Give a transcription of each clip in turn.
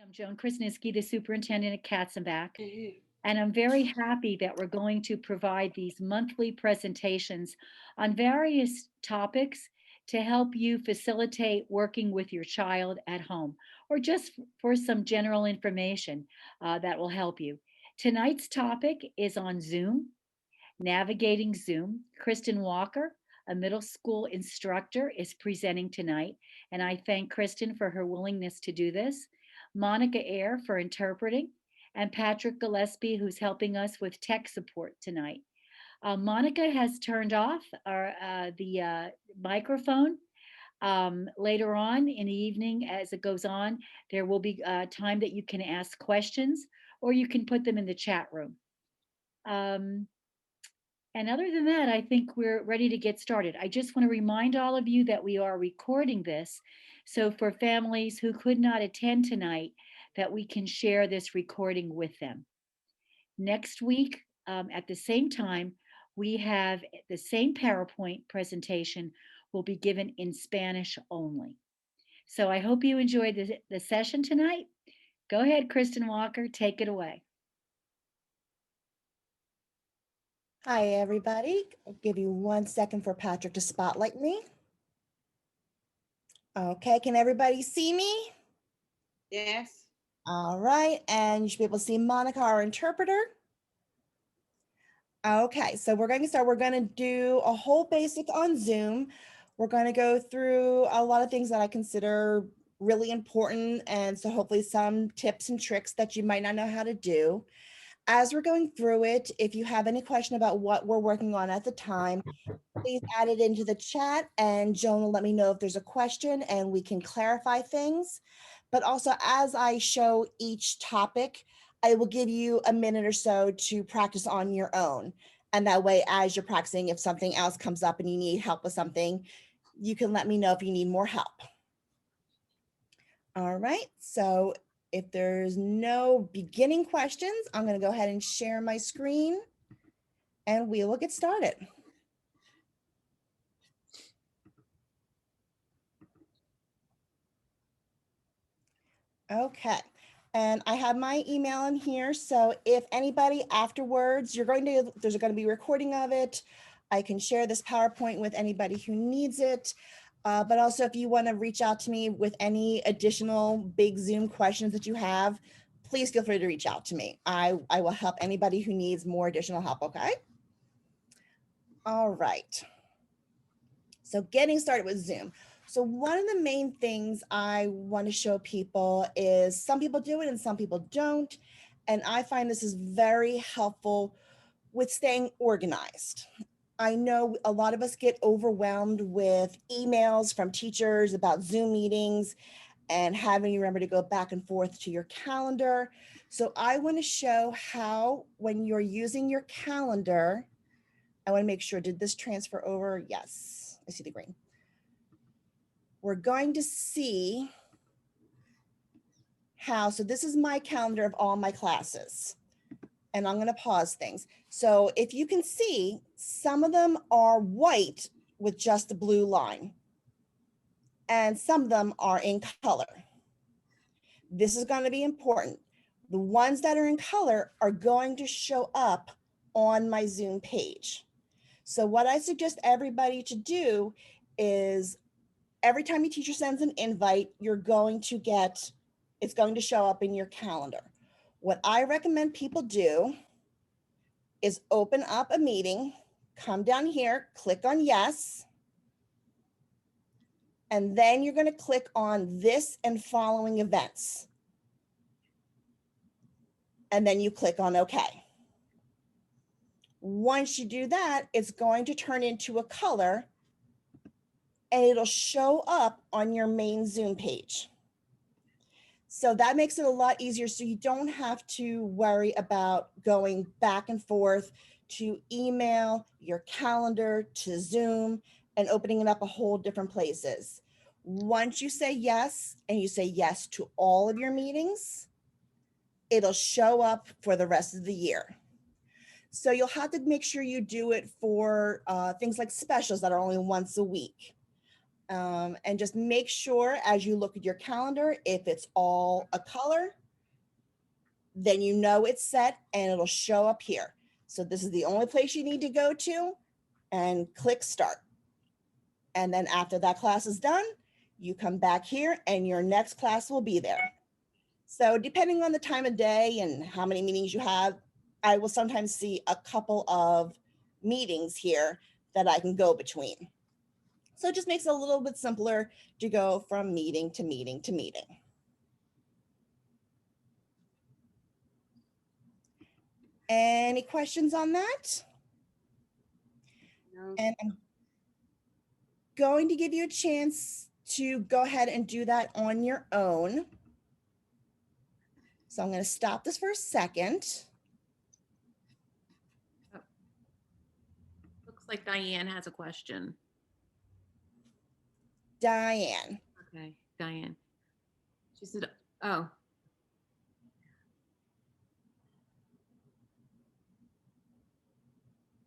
I'm Joan Krasniski, the superintendent at Katzenbach, and I'm very happy that we're going to provide these monthly presentations on various topics to help you facilitate working with your child at home, or just for some general information that will help you. Tonight's topic is on Zoom, navigating Zoom. Kristen Walker, a middle school instructor, is presenting tonight, and I thank Kristen for her willingness to do this. Monica Eyre for interpreting, and Patrick Gillespie, who's helping us with tech support tonight. Monica has turned off the microphone. Later on in the evening, as it goes on, there will be time that you can ask questions or you can put them in the chat room. And other than that, I think we're ready to get started. I just want to remind all of you that we are recording this. So for families who could not attend tonight, that we can share this recording with them. Next week, at the same time, we have the same PowerPoint presentation will be given in Spanish only. So I hope you enjoyed the session tonight. Go ahead, Kristen Walker, take it away. Hi, everybody. I'll give you 1 second for Patrick to spotlight me. Okay, can everybody see me? Yes. All right, and you should be able to see Monica, our interpreter. Okay, so we're going to start. We're going to do a whole basic on Zoom. We're going to go through a lot of things that I consider really important, and so hopefully some tips and tricks that you might not know how to do. As we're going through it, if you have any question about what we're working on at the time, please add it into the chat and Joan will let me know if there's a question and we can clarify things. But also as I show each topic, I will give you a minute or so to practice on your own. And that way, as you're practicing, if something else comes up and you need help with something, you can let me know if you need more help. All right, so if there's no beginning questions, I'm going to go ahead and share my screen and we will get started. Okay, and I have my email in here. So if anybody afterwards, there's going to be a recording of it. I can share this PowerPoint with anybody who needs it. But also if you want to reach out to me with any additional big Zoom questions that you have, please feel free to reach out to me. I will help anybody who needs more additional help, okay? All right. So getting started with Zoom. So one of the main things I want to show people is some people do it and some people don't. And I find this is very helpful with staying organized. I know a lot of us get overwhelmed with emails from teachers about Zoom meetings and having you remember to go back and forth to your calendar. So I want to show how when you're using your calendar, I want to make sure, did this transfer over? Yes, I see the green. We're going to see how, so this is my calendar of all my classes. And I'm going to pause things. So if you can see, some of them are white with just a blue line. And some of them are in color. This is going to be important. The ones that are in color are going to show up on my Zoom page. So what I suggest everybody to do is every time your teacher sends an invite, you're going to get, it's going to show up in your calendar. What I recommend people do is open up a meeting, come down here, click on yes, and then you're going to click on this and following events. And then you click on OK. Once you do that, it's going to turn into a color and it'll show up on your main Zoom page. So that makes it a lot easier so you don't have to worry about going back and forth to email, your calendar, to Zoom, and opening it up a whole different places. Once you say yes, and you say yes to all of your meetings, it'll show up for the rest of the year. So you'll have to make sure you do it for things like specials that are only once a week. And just make sure as you look at your calendar, if it's all a color, then you know it's set and it'll show up here. So this is the only place you need to go to and click start. And then after that class is done, you come back here and your next class will be there. So depending on the time of day and how many meetings you have, I will sometimes see a couple of meetings here that I can go between. So it just makes it a little bit simpler to go from meeting to meeting to meeting. Any questions on that? No. And I'm going to give you a chance to go ahead and do that on your own. So I'm going to stop this for a second. Looks like Diane has a question. Diane. Okay, Diane. She said, oh.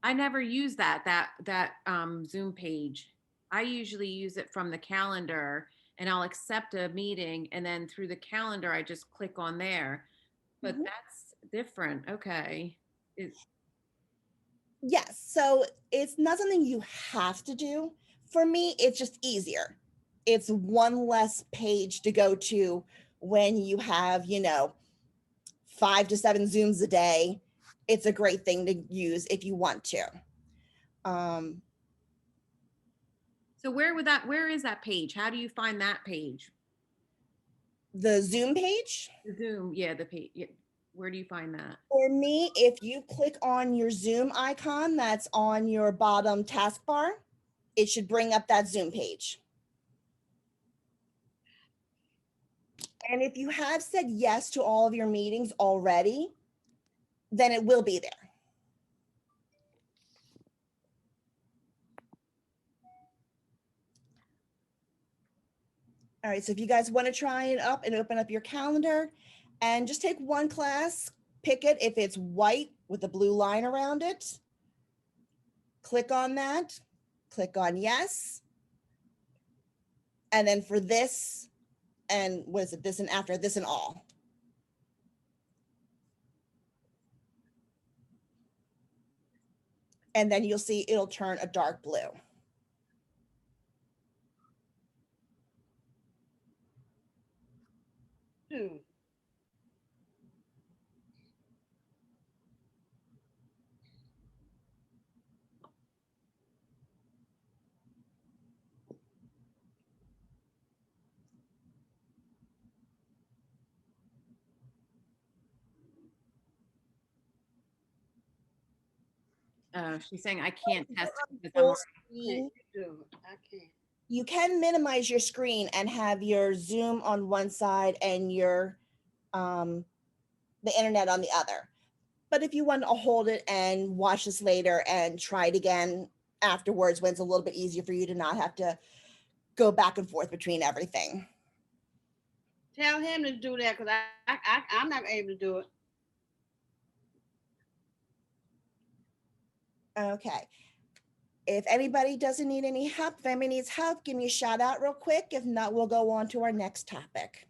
I never use that Zoom page. I usually use it from the calendar and I'll accept a meeting and then through the calendar, I just click on there. But that's different. Okay. Yes, so it's not something you have to do. For me, it's just easier. It's one less page to go to when you have, 5 to 7 Zooms a day. It's a great thing to use if you want to. So where is that page? How do you find that page? The Zoom page? The Zoom, yeah, the page. Yeah. Where do you find that? For me, if you click on your Zoom icon that's on your bottom taskbar, it should bring up that Zoom page. And if you have said yes to all of your meetings already, then it will be there. All right, so if you guys want to try it up and open up your calendar and just take one class, pick it. If it's white with a blue line around it, click on that, click on yes. And then for this, and what is it, this and after, this and all. And then you'll see it'll turn a dark blue. She's saying I can't test it because Full I'm screen. I can't. You can minimize your screen and have your Zoom on one side and your the internet on the other. But if you want to hold it and watch this later and try it again afterwards, when it's a little bit easier for you to not have to go back and forth between everything. Tell him to do that because I'm not able to do it. Okay. If anybody doesn't need any help, if anybody needs help, give me a shout out real quick. If not, we'll go on to our next topic.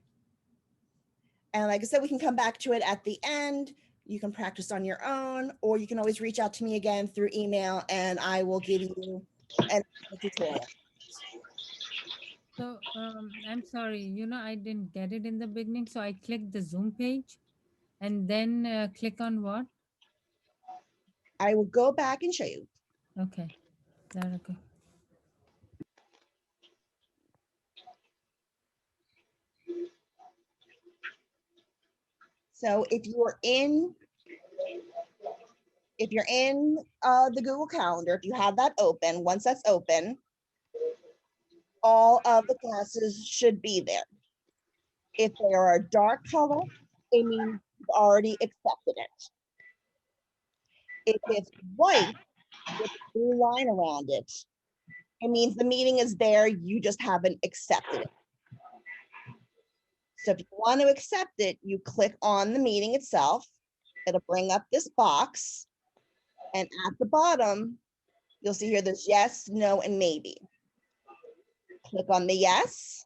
And like I said, we can come back to it at the end. You can practice on your own, or you can always reach out to me again through email and I will give you a tutorial. So I'm sorry, I didn't get it in the beginning. So I clicked the Zoom page and then click on what? I will go back and show you. Okay. There we go. So if you're in the Google Calendar, if you have that open, once that's open, all of the classes should be there. If they are a dark color, it means you've already accepted it. If it's white with a blue line around it, it means the meeting is there, you just haven't accepted it. So if you want to accept it, you click on the meeting itself. It'll bring up this box. And at the bottom, you'll see here there's yes, no, and maybe. Click on the yes.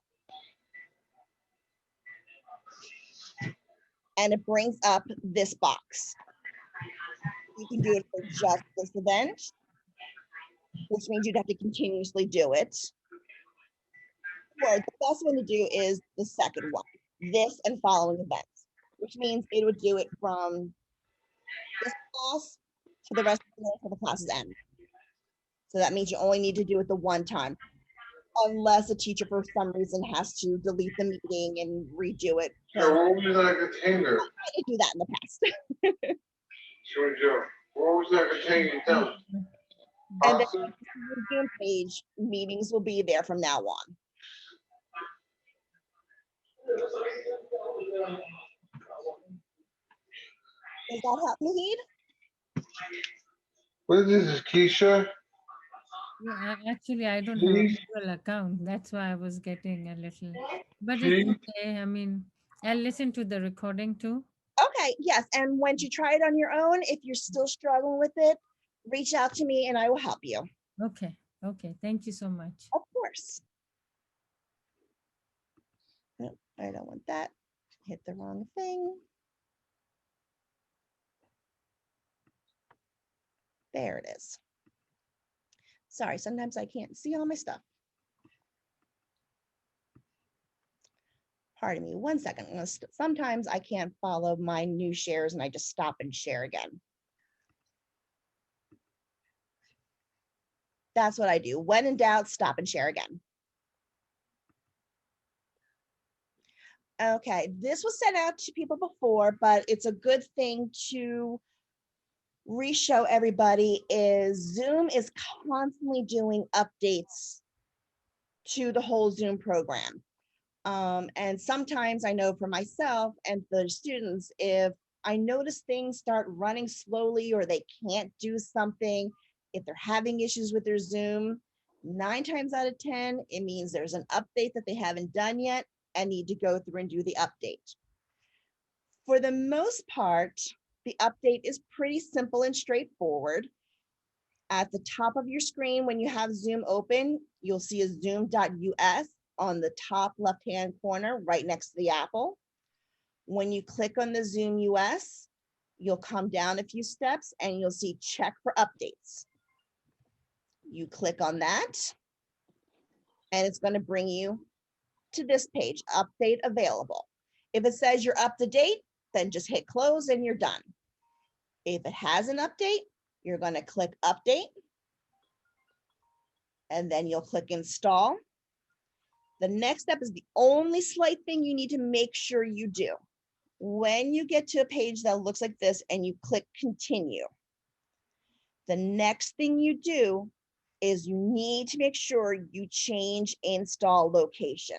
And it brings up this box. You can do it for just this event, which means you'd have to continuously do it. Or the best one to do is the second one, this and following events, which means it would do it from this class to the rest of the day until the classes end. So that means you only need to do it the one time, unless a teacher for some reason has to delete the meeting and redo it. Sure, what was that container? I did do that in the past. Sure, Joe. What was that container? Tell me. And then Pasta? the Zoom page, meetings will be there from now on. Does that help, Naheed? What is this, Keisha? Yeah, actually, I don't have a Please? Google account. That's why I was getting a little, but it's Please? okay. I mean, I'll listen to the recording too. Okay, yes. And once you try it on your own, if you're still struggling with it, reach out to me and I will help you. Okay. Okay. Thank you so much. Of course. Nope, I don't want that. Hit the wrong thing. There it is. Sorry, sometimes I can't see all my stuff. Pardon me, 1 second. Sometimes I can't follow my new shares and I just stop and share again. That's what I do. When in doubt, stop and share again. Okay, this was sent out to people before, but it's a good thing to re-show everybody is Zoom is constantly doing updates to the whole Zoom program. And sometimes I know for myself and the students, if I notice things start running slowly or they can't do something, if they're having issues with their Zoom, 9 times out of 10, it means there's an update that they haven't done yet and need to go through and do the update. For the most part, the update is pretty simple and straightforward. At the top of your screen, when you have Zoom open, you'll see a zoom.us on the top left-hand corner, right next to the apple. When you click on the Zoom US, you'll come down a few steps and you'll see check for updates. You click on that and it's going to bring you to this page, update available. If it says you're up to date, then just hit close and you're done. If it has an update, you're going to click update and then you'll click install. The next step is the only slight thing you need to make sure you do. When you get to a page that looks like this and you click continue, the next thing you do is you need to make sure you change install location.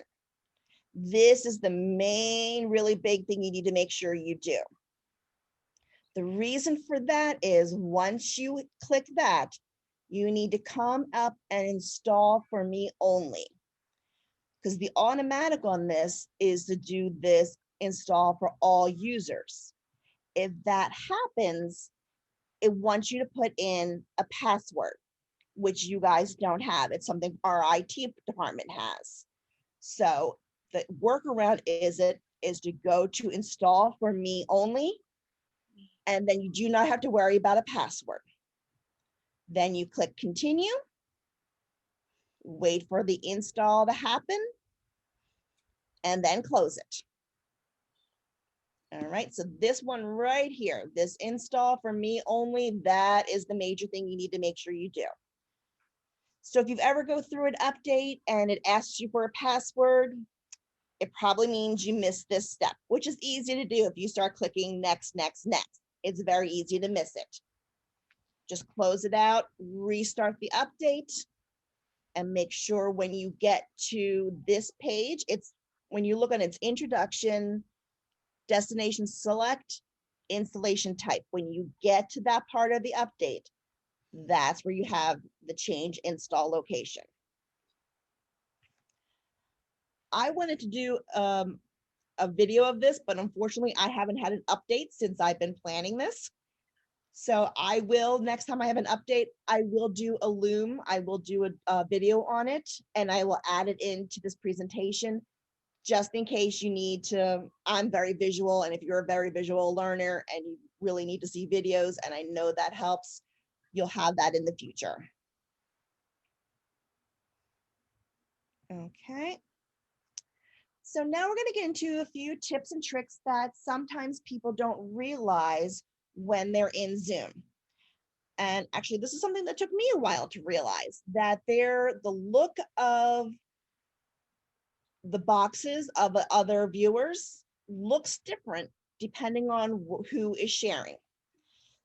This is the main really big thing you need to make sure you do. The reason for that is once you click that, you need to come up and install for me only. Because the automatic on this is to do this install for all users. If that happens, it wants you to put in a password, which you guys don't have. It's something our IT department has. So the workaround is to go to install for me only, and then you do not have to worry about a password. Then you click continue, wait for the install to happen, and then close it. All right, so this one right here, this install for me only, that is the major thing you need to make sure you do. So if you've ever go through an update and it asks you for a password, it probably means you missed this step, which is easy to do if you start clicking next, next, next. It's very easy to miss it. Just close it out, restart the update, and make sure when you get to this page, it's when you look on its introduction, destination select, installation type. When you get to that part of the update, that's where you have the change install location. I wanted to do a video of this, but unfortunately I haven't had an update since I've been planning this. So I will, next time I have an update, I will do a Loom. I will do a video on it, and I will add it into this presentation just in case you need to. I'm very visual, and if you're a very visual learner and you really need to see videos, and I know that helps, you'll have that in the future. Okay. So now we're going to get into a few tips and tricks that sometimes people don't realize when they're in Zoom. And actually, this is something that took me a while to realize, that the look of the boxes of the other viewers looks different depending on who is sharing.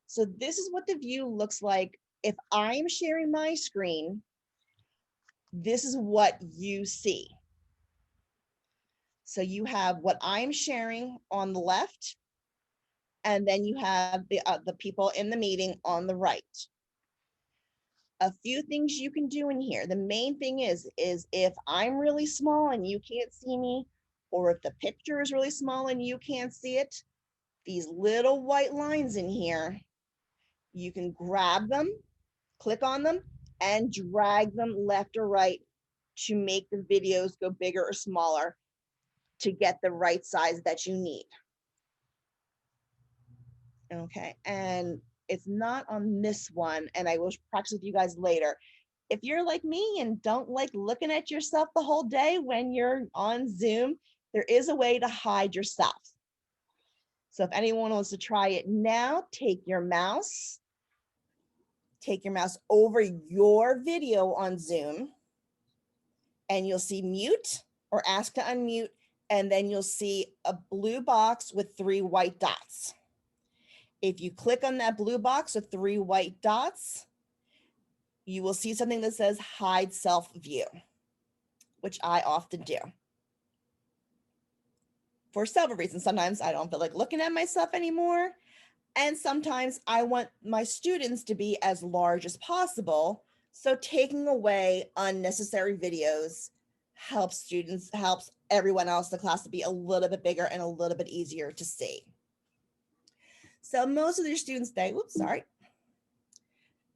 So this is what the view looks like. If I'm sharing my screen, this is what you see. So you have what I'm sharing on the left, and then you have the people in the meeting on the right. A few things you can do in here. The main thing is if I'm really small and you can't see me, or if the picture is really small and you can't see it, these little white lines in here, you can grab them, click on them, and drag them left or right to make the videos go bigger or smaller to get the right size that you need. Okay, and it's not on this one, and I will practice with you guys later. If you're like me and don't like looking at yourself the whole day when you're on Zoom, there is a way to hide yourself. So if anyone wants to try it now, take your mouse over your video on Zoom, and you'll see mute or ask to unmute, and then you'll see a blue box with 3 white dots. If you click on that blue box with 3 white dots, you will see something that says hide self view, which I often do for several reasons. Sometimes I don't feel like looking at myself anymore. And sometimes I want my students to be as large as possible. So taking away unnecessary videos helps everyone else in the class to be a little bit bigger and a little bit easier to see. So most of your students say, oops, sorry.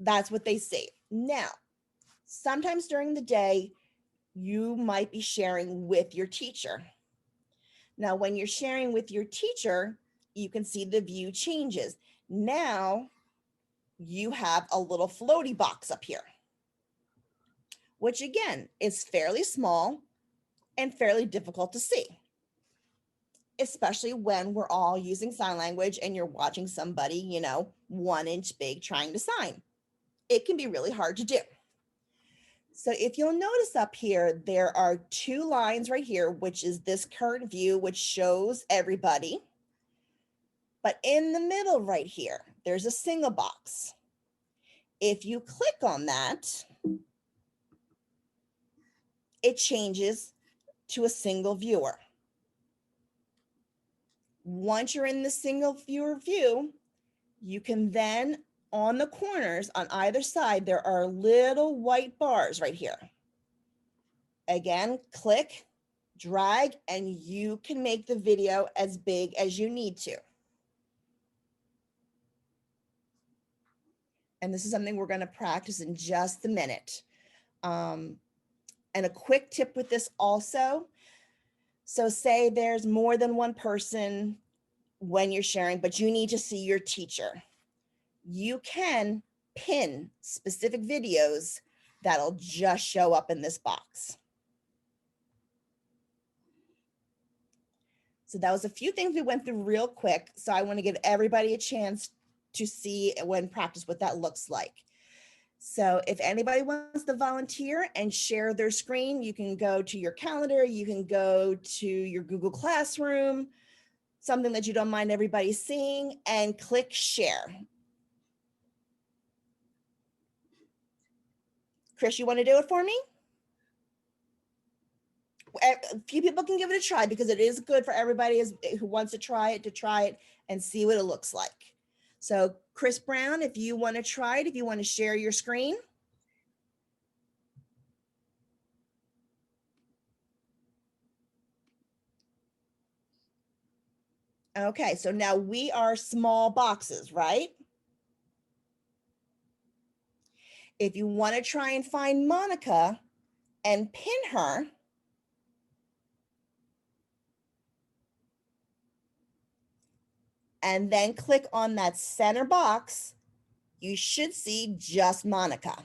That's what they see. Now, sometimes during the day, you might be sharing with your teacher. Now, when you're sharing with your teacher, you can see the view changes. Now, you have a little floaty box up here, which again is fairly small and fairly difficult to see, especially when we're all using sign language and you're watching somebody, 1 inch big trying to sign. It can be really hard to do. So if you'll notice up here, there are 2 lines right here, which is this current view, which shows everybody. But in the middle right here, there's a single box. If you click on that, it changes to a single viewer. Once you're in the single viewer view, you can then, on the corners on either side, there are little white bars right here. Again, click, drag, and you can make the video as big as you need to. And this is something we're going to practice in just a minute. And a quick tip with this also. So say there's more than one person when you're sharing, but you need to see your teacher. You can pin specific videos that'll just show up in this box. So that was a few things we went through real quick. So I want to give everybody a chance to see when practice what that looks like. So if anybody wants to volunteer and share their screen, you can go to your calendar, you can go to your Google Classroom, something that you don't mind everybody seeing, and click share. Chris, you want to do it for me? A few people can give it a try because it is good for everybody who wants to try it and see what it looks like. So Chris Brown, if you want to try it, if you want to share your screen. Okay, so now we are small boxes, right? If you want to try and find Monica and pin her, and then click on that center box, you should see just Monica.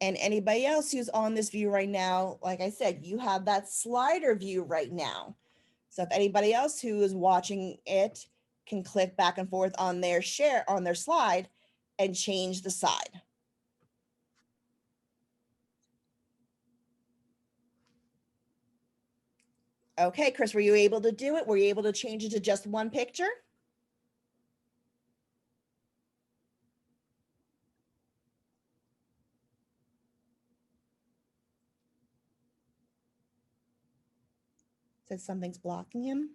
And anybody else who's on this view right now, like I said, you have that slider view right now. So if anybody else who is watching it can click back and forth on their slide and change the side. Okay, Chris, were you able to do it? Were you able to change it to just one picture? Said something's blocking him.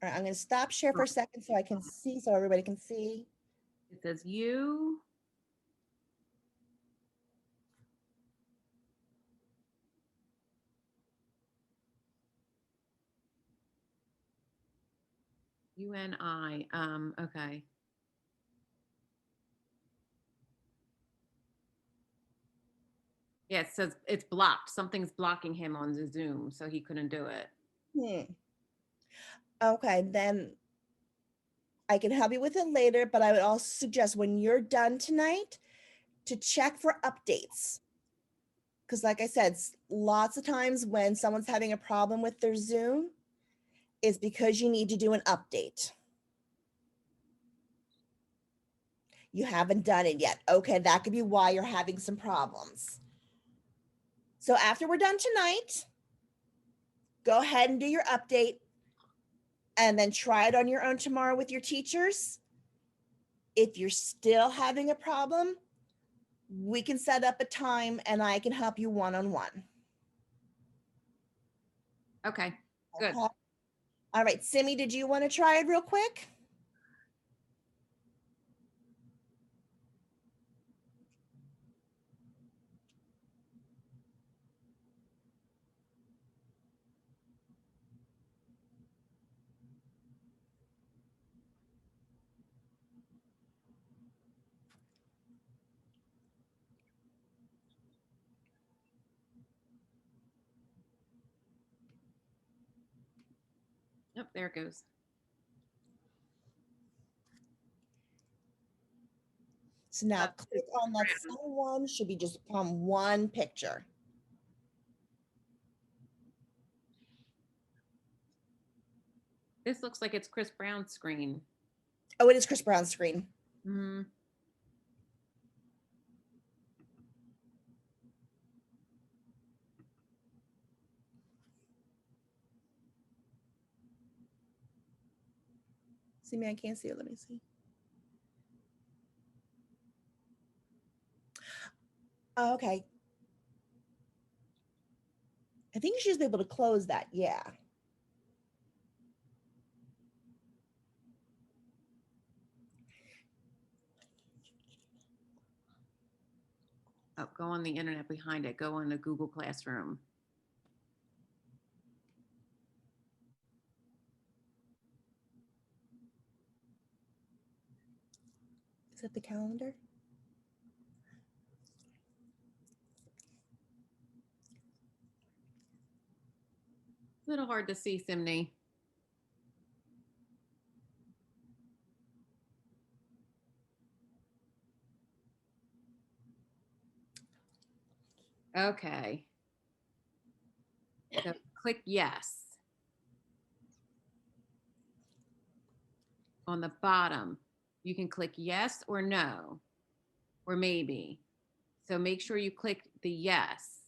All right, I'm going to stop share for a second so I can see, so everybody can see. It says you. UNI. Okay. Yeah, it says it's blocked. Something's blocking him on the Zoom, so he couldn't do it. Okay, then I can help you with it later, but I would also suggest when you're done tonight to check for updates. Because like I said, lots of times when someone's having a problem with their Zoom, is because you need to do an update. You haven't done it yet. Okay, that could be why you're having some problems. So after we're done tonight, go ahead and do your update and then try it on your own tomorrow with your teachers. If you're still having a problem, we can set up a time and I can help you one-on-one. Okay, good. Okay. All right, Simi, did you want to try it real quick? Yep, there it goes. So now click on that center one, should be just on one picture. This looks like it's Chris Brown's screen. Oh, it is Chris Brown's screen. Mm-hmm. See me, I can't see it. Let me see. Oh, okay. I think you should just be able to close that. Yeah. Oh, go on the internet behind it. Go on the Google Classroom. Is that the calendar? A little hard to see, Simney. Okay. So click yes. On the bottom, you can click yes or no, or maybe. So make sure you click the yes.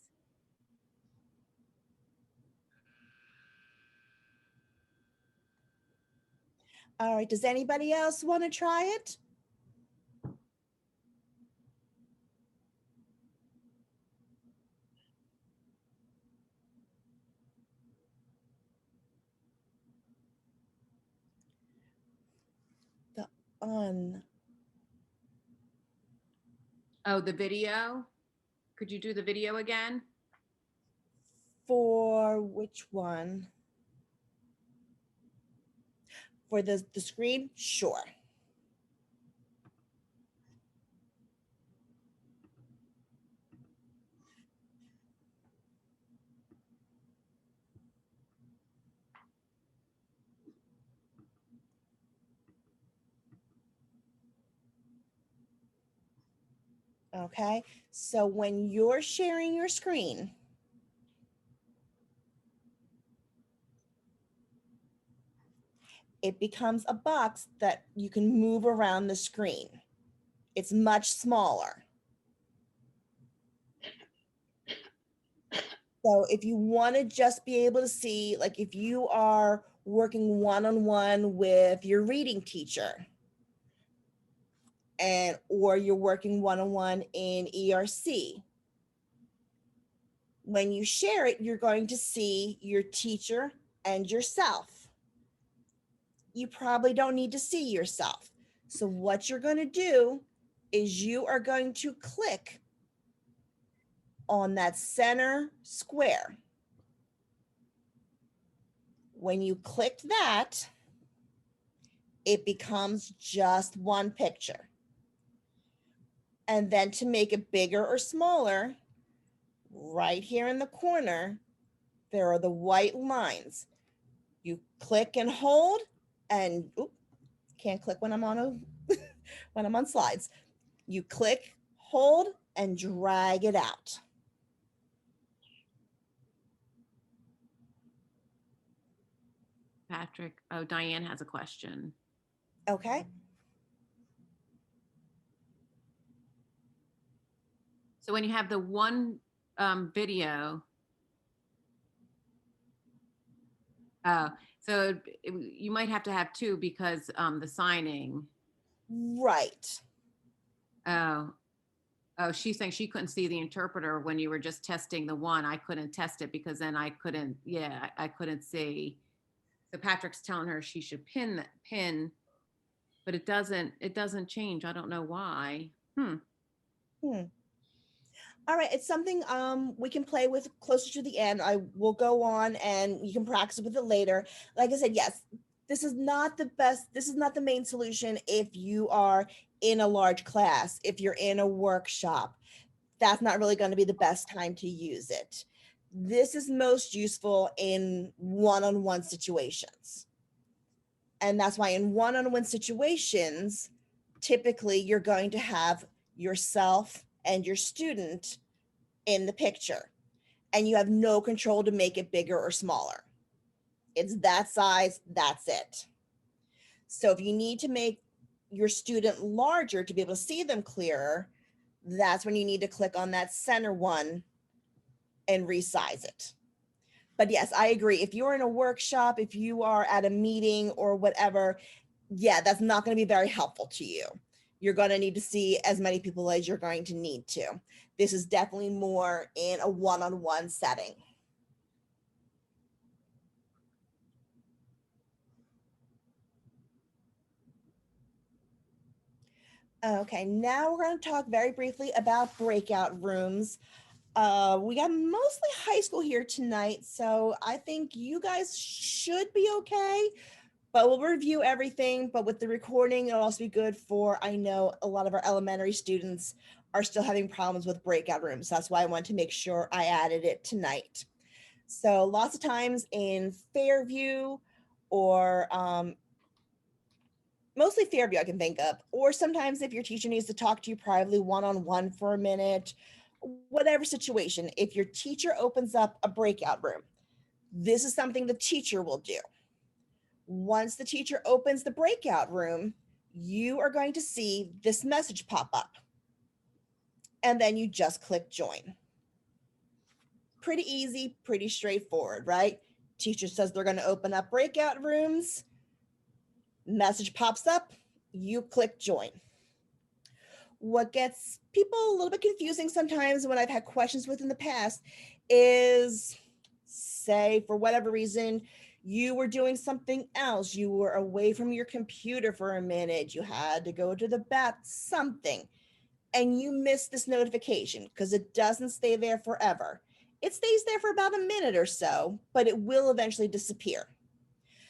All right, does anybody else want to try it? The on. Oh, the video? Could you do the video again? For which one? For the screen? Sure. Okay, so when you're sharing your screen, it becomes a box that you can move around the screen. It's much smaller. So if you want to just be able to see, like if you are working one-on-one with your reading teacher, or you're working one-on-one in ERC, when you share it, you're going to see your teacher and yourself. You probably don't need to see yourself. So what you're going to do is you are going to click on that center square. When you click that, it becomes just one picture. And then to make it bigger or smaller, right here in the corner, there are the white lines. You click and hold, and can't click when I'm on when I'm on slides. You click, hold, and drag it out. Patrick, oh, Diane has a question. Okay. So when you have the one video, so you might have to have two because the signing. Right. Oh, she's saying she couldn't see the interpreter when you were just testing the one. I couldn't test it because then I couldn't, I couldn't see. So Patrick's telling her she should pin, but it doesn't change. I don't know why. All right, it's something we can play with closer to the end. I will go on and you can practice with it later. Like I said, yes, this is not the best. This is not the main solution if you are in a large class, if you're in a workshop. That's not really going to be the best time to use it. This is most useful in one-on-one situations. And that's why in one-on-one situations, typically you're going to have yourself and your student in the picture, and you have no control to make it bigger or smaller. It's that size, that's it. So if you need to make your student larger to be able to see them clearer, that's when you need to click on that center one and resize it. But yes, I agree. If you're in a workshop, if you are at a meeting or whatever, yeah, that's not going to be very helpful to you. You're going to need to see as many people as you're going to need to. This is definitely more in a one-on-one setting. Okay, now we're going to talk very briefly about breakout rooms. We got mostly high school here tonight, so I think you guys should be okay, but we'll review everything. But with the recording, it'll also be good for, I know a lot of our elementary students are still having problems with breakout rooms. That's why I wanted to make sure I added it tonight. So lots of times in Fairview or mostly Fairview I can think of, or sometimes if your teacher needs to talk to you privately one-on-one for a minute, whatever situation, if your teacher opens up a breakout room, this is something the teacher will do. Once the teacher opens the breakout room, you are going to see this message pop up. And then you just click join. Pretty easy, pretty straightforward, right? Teacher says they're going to open up breakout rooms. Message pops up, you click join. What gets people a little bit confusing sometimes when I've had questions with in the past is, say, for whatever reason, you were doing something else. You were away from your computer for a minute. You had to go to the bath, something. and you miss this notification, because it doesn't stay there forever. It stays there for about a minute or so, but it will eventually disappear.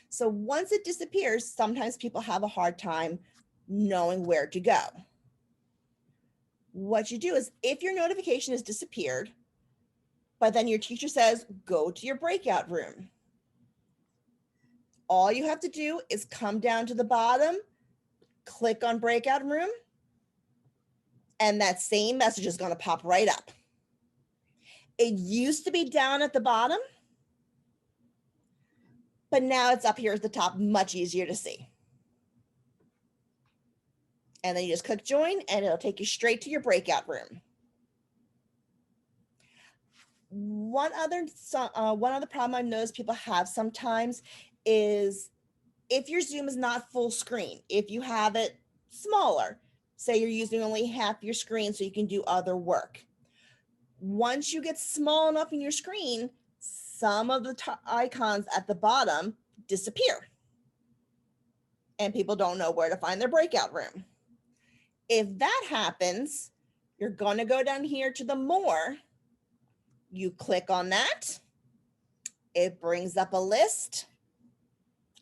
So once it disappears, sometimes people have a hard time knowing where to go. What you do is, if your notification has disappeared, but then your teacher says, go to your breakout room, all you have to do is come down to the bottom, click on breakout room, and that same message is going to pop right up. It used to be down at the bottom, but now it's up here at the top, much easier to see. And then you just click join and it'll take you straight to your breakout room. One other problem I've noticed people have sometimes is if your Zoom is not full screen, if you have it smaller, say you're using only half your screen so you can do other work. Once you get small enough in your screen, some of the icons at the bottom disappear and people don't know where to find their breakout room. If that happens, you're going to go down here to the more. You click on that. It brings up a list.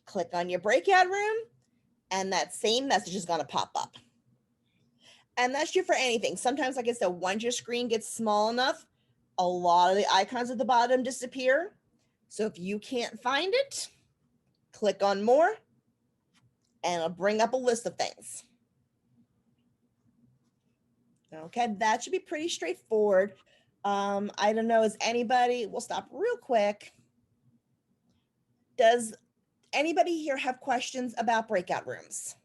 Click on your breakout room, and that same message is going to pop up. And that's true for anything. Sometimes, like I said, once your screen gets small enough, a lot of the icons at the bottom disappear. So if you can't find it, click on more, and it'll bring up a list of things. Okay, that should be pretty straightforward. I don't know, is anybody, we'll stop real quick. Does anybody here have questions about breakout rooms?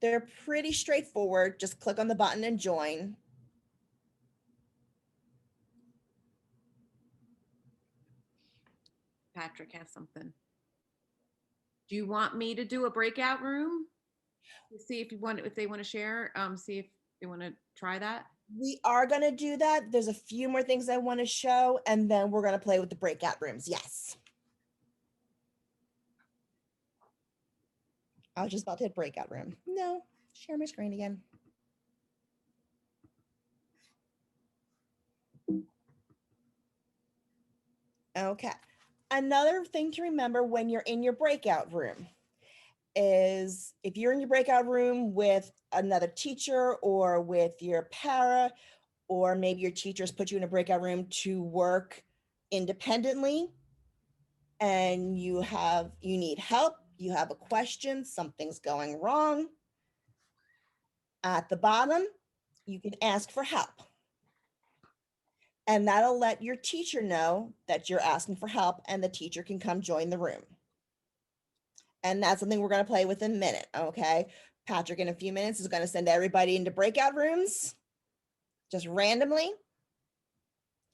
They're pretty straightforward. Just click on the button and join. Patrick has something. Do you want me to do a breakout room? See if they want to share, see if they want to try that. We are going to do that. There's a few more things I want to show, and then we're going to play with the breakout rooms. Yes. I was just about to hit breakout room. No, share my screen again. Okay. Another thing to remember when you're in your breakout room is if you're in your breakout room with another teacher or with your para, or maybe your teachers put you in a breakout room to work independently, and you need help, you have a question, something's going wrong. At the bottom, you can ask for help. And that'll let your teacher know that you're asking for help, and the teacher can come join the room. And that's something we're going to play with in a minute, okay? Patrick, in a few minutes, is going to send everybody into breakout rooms, just randomly.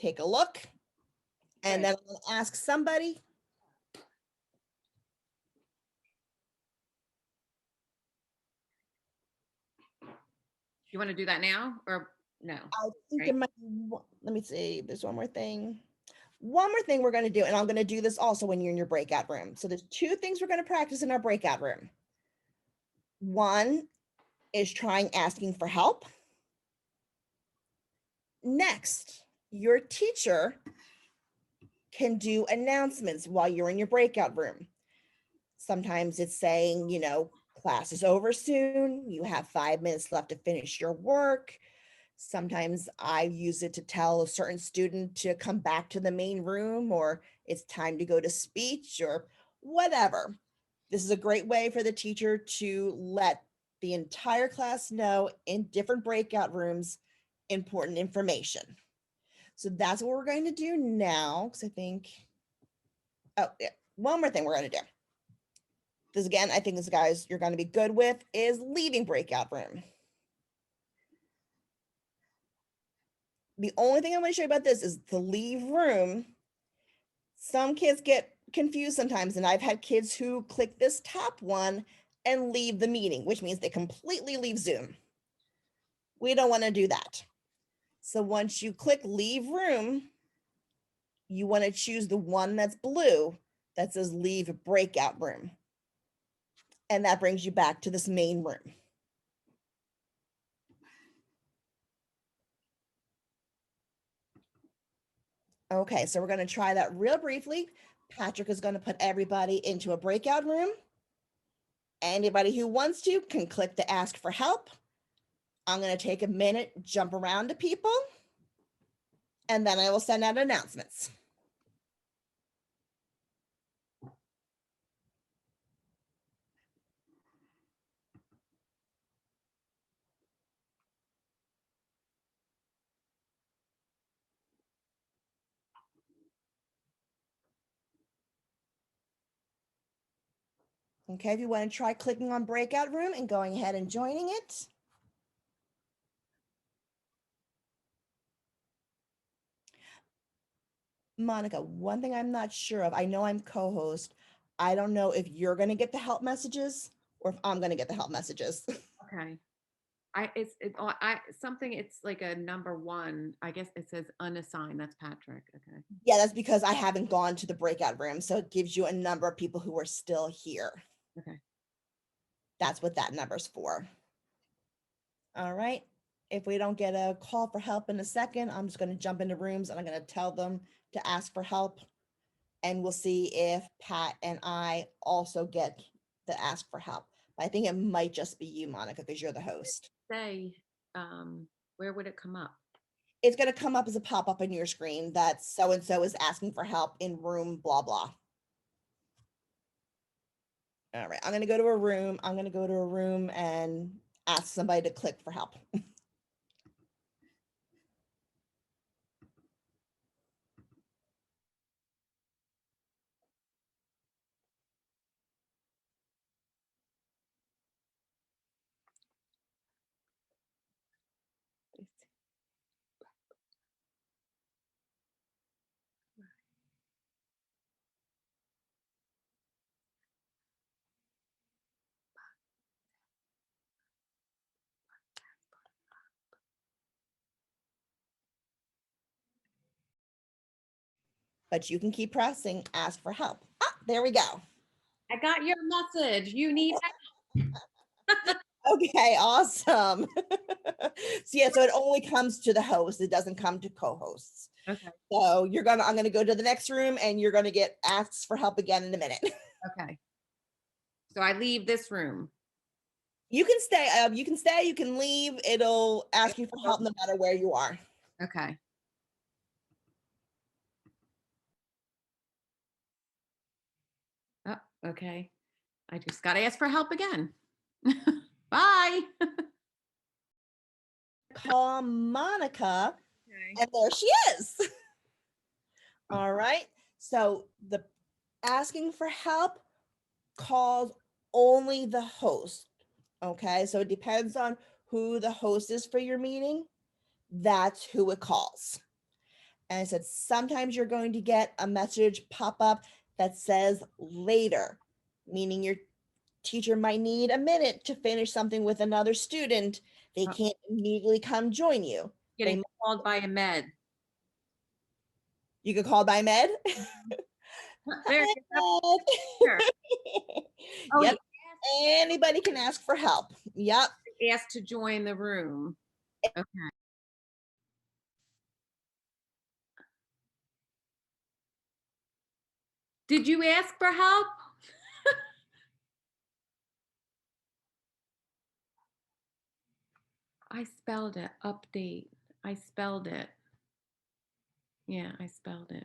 Take a look, and then I'm going to ask somebody. You want to do that now or no? I think Right. there might be, let me see, there's one more thing. One more thing we're going to do, and I'm going to do this also when you're in your breakout room. So there's two things we're going to practice in our breakout room. One is trying asking for help. Next, your teacher can do announcements while you're in your breakout room. Sometimes it's saying, you know, class is over soon. You have 5 minutes left to finish your work. Sometimes I use it to tell a certain student to come back to the main room, or it's time to go to speech, or whatever. This is a great way for the teacher to let the entire class know in different breakout rooms important information. So that's what we're going to do now, because I think, oh yeah, one more thing we're going to do. This again, I think this, guys, you're going to be good with is leaving breakout room. The only thing I'm going to show you about this is to leave room. Some kids get confused sometimes, and I've had kids who click this top one and leave the meeting, which means they completely leave Zoom. We don't want to do that. So once you click leave room, you want to choose the one that's blue that says leave breakout room. And that brings you back to this main room. Okay, so we're going to try that real briefly. Patrick is going to put everybody into a breakout room. Anybody who wants to can click the ask for help. I'm going to take a minute, jump around to people, and then I will send out announcements. Okay, if you want to try clicking on breakout room and going ahead and joining it. Monica, one thing I'm not sure of, I know I'm co-host. I don't know if you're going to get the help messages or if I'm going to get the help messages. Okay. Something, it's like a number 1. I guess it says unassigned. That's Patrick. Okay. Yeah, that's because I haven't gone to the breakout room. So it gives you a number of people who are still here. Okay. That's what that number's for. All right. If we don't get a call for help in a second, I'm just going to jump into rooms and I'm going to tell them to ask for help. And we'll see if Pat and I also get the ask for help. I think it might just be you, Monica, because you're the host. Say, where would it come up? It's going to come up as a pop-up on your screen that so-and-so is asking for help in room blah, blah. All right, I'm going to go to a room. I'm going to go to a room and ask somebody to click for help. But you can keep pressing ask for help. Ah, there we go. I got your message. You need Okay, awesome. So yeah, so it only comes to the host. It doesn't come to co-hosts. Okay. So I'm gonna go to the next room and you're gonna get asked for help again in a minute. Okay. So I leave this room. You can stay, you can leave. It'll ask you for help no matter where you are. Okay. Oh, okay. I just got to ask for help again. Bye. Call Monica, Okay. and there she is. All right. So the asking for help calls only the host. Okay. So it depends on who the host is for your meeting. That's who it calls. And I said, sometimes you're going to get a message pop up that says later, meaning your teacher might need a minute to finish something with another student. They Oh. can't immediately come join you. Getting called by a med. You could call by med. There, Hi, get up here. Oh, yep. Anybody can ask for help. Yep. he asked to join the room. Okay. Did you ask for help? I spelled it. Update. I spelled it. Yeah, I spelled it.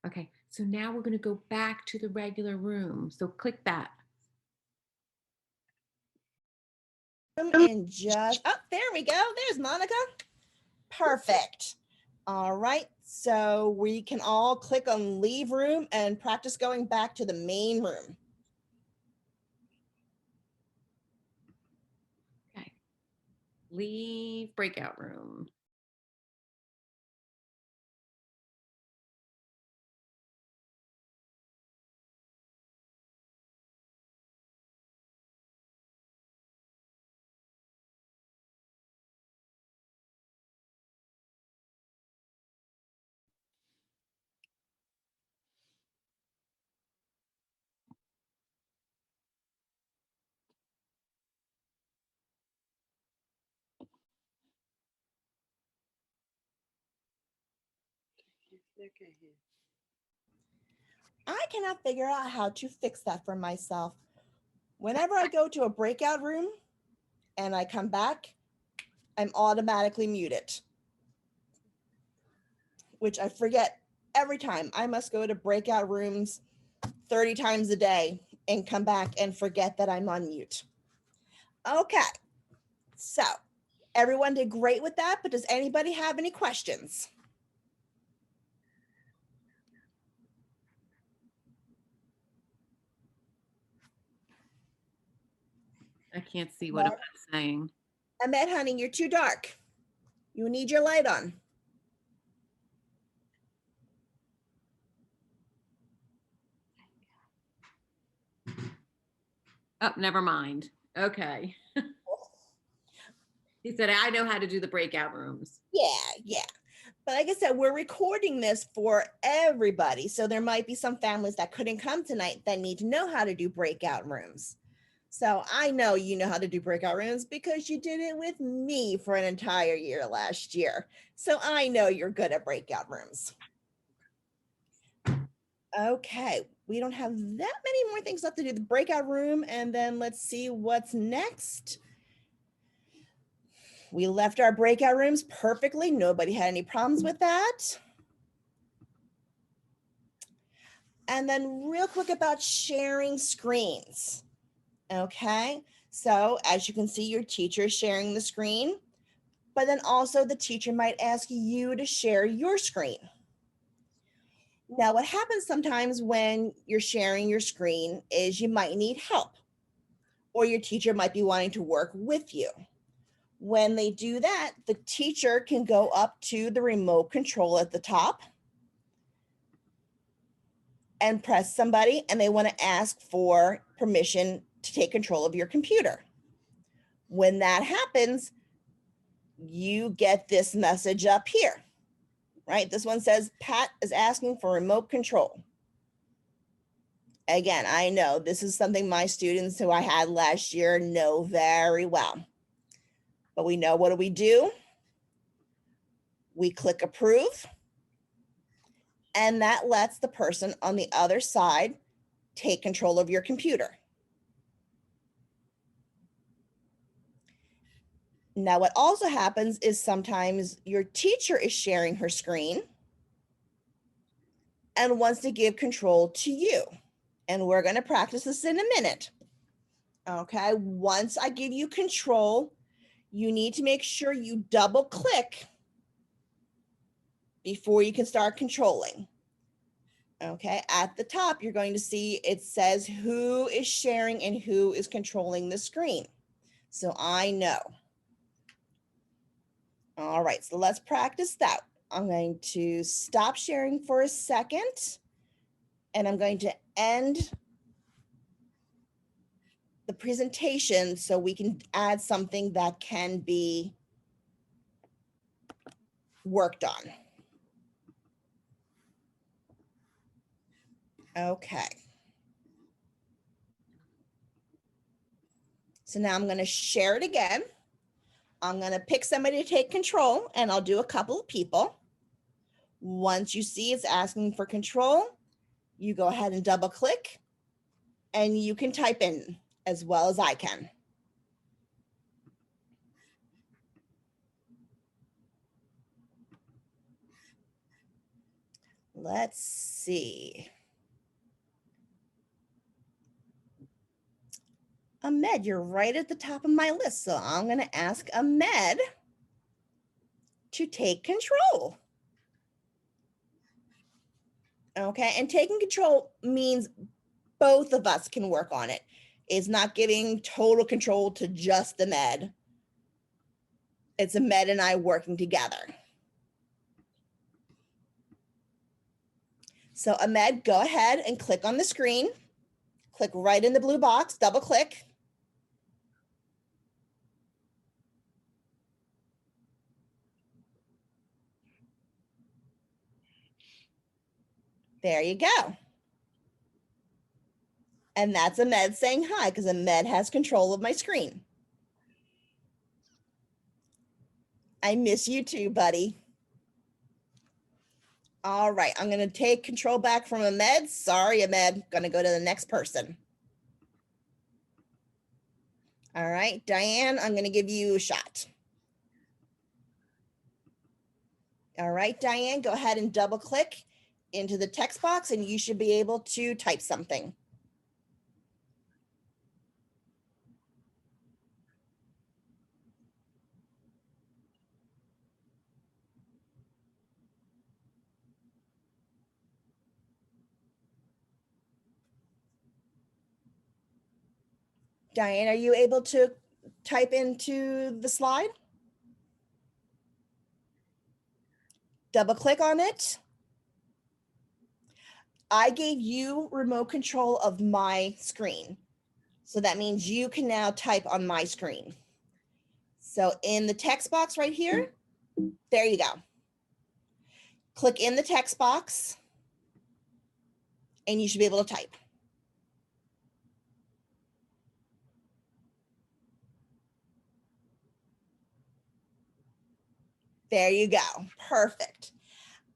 Okay, so now we're going to go back to the regular room. So click that. And just, oh, there we go. There's Monica. Perfect. All right. So we can all click on leave room and practice going back to the main room. Okay. Leave breakout room. They can't hear. I cannot figure out how to fix that for myself. Whenever I go to a breakout room and I come back, I'm automatically muted, which I forget every time. I must go to breakout rooms 30 times a day and come back and forget that I'm on mute. Okay, so everyone did great with that, but does anybody have any questions? I can't see what I'm saying. Ahmed, honey, you're too dark. You need your light on. Oh, never mind. Okay. He said, I know how to do the breakout rooms. Yeah. But like I said, we're recording this for everybody. So there might be some families that couldn't come tonight that need to know how to do breakout rooms. So I know you know how to do breakout rooms because you did it with me for an entire year last year. So I know you're good at breakout rooms. Okay, we don't have that many more things left to do. The breakout room, and then let's see what's next. We left our breakout rooms perfectly. Nobody had any problems with that. And then real quick about sharing screens. Okay, so as you can see, your teacher is sharing the screen, but then also the teacher might ask you to share your screen. Now, what happens sometimes when you're sharing your screen is you might need help, or your teacher might be wanting to work with you. When they do that, the teacher can go up to the remote control at the top and press somebody, and they want to ask for permission to take control of your computer. When that happens, you get this message up here, right? This one says, Pat is asking for remote control. Again, I know this is something my students who I had last year know very well. But we know, what do? We click approve, and that lets the person on the other side take control of your computer. Now, what also happens is sometimes your teacher is sharing her screen and wants to give control to you. And we're going to practice this in a minute. Okay, once I give you control, you need to make sure you double click before you can start controlling. Okay, at the top, you're going to see it says who is sharing and who is controlling the screen. So I know. All right, so let's practice that. I'm going to stop sharing for a second, and I'm going to end the presentation so we can add something that can be worked on. Okay. So now I'm going to share it again. I'm going to pick somebody to take control, and I'll do a couple of people. Once you see it's asking for control, you go ahead and double click, and you can type in as well as I can. Let's see. Ahmed, you're right at the top of my list. So I'm going to ask Ahmed to take control. Okay, and taking control means both of us can work on it. It's not giving total control to just Ahmed. It's Ahmed and I working together. So Ahmed, go ahead and click on the screen. Click right in the blue box, double click. There you go. And that's Ahmed saying hi, because Ahmed has control of my screen. I miss you too, buddy. All right, I'm gonna take control back from Ahmed. Sorry, Ahmed, gonna go to the next person. All right, Diane, I'm gonna give you a shot. All right, Diane, go ahead and double click into the text box and you should be able to type something. Diane, are you able to type into the slide? Double click on it. I gave you remote control of my screen. So that means you can now type on my screen. So in the text box right here, there you go. Click in the text box and you should be able to type. There you go. Perfect.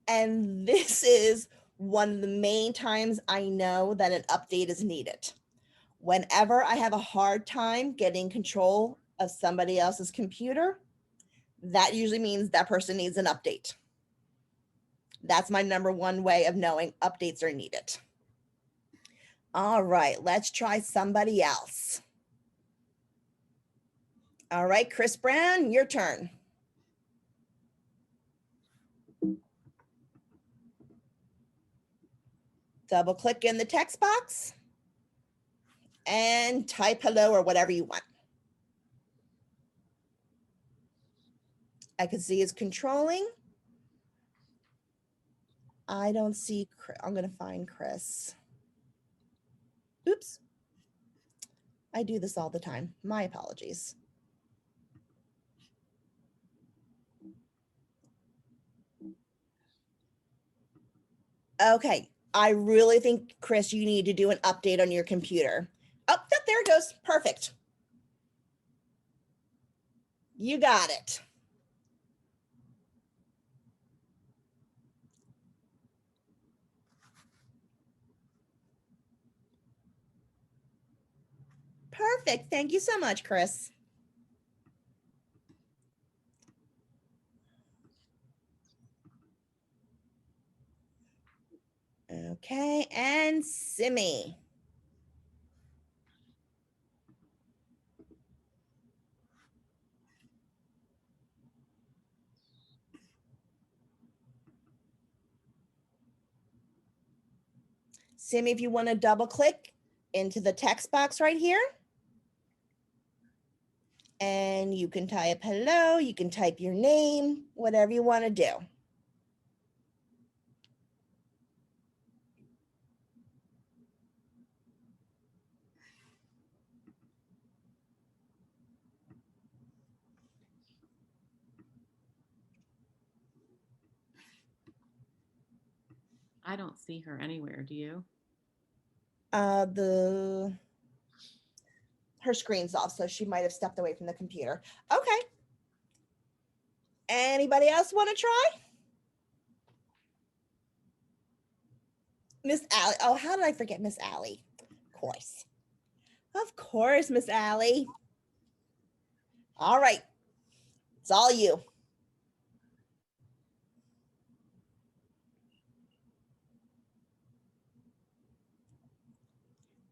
And this is one of the main times I know that an update is needed. Whenever I have a hard time getting control of somebody else's computer, that usually means that person needs an update. That's my number one way of knowing updates are needed. All right, let's try somebody else. All right, Chris Brown, your turn. Double click in the text box and type hello or whatever you want. I can see it's controlling. I don't see, I'm gonna find Chris. Oops. I do this all the time. My apologies. Okay, I really think, Chris, you need to do an update on your computer. Oh, there it goes. Perfect. You got it. Perfect. Thank you so much, Chris. Okay, and Simi. Simi, if you want to double click into the text box right here, and you can type hello, you can type your name, whatever you want to do. I don't see her anywhere. Do you? Her screen's off, so she might have stepped away from the computer. Okay. Anybody else want to try? Miss Allie. Oh, how did I forget Miss Allie? Of course, Miss Allie. All right. It's all you.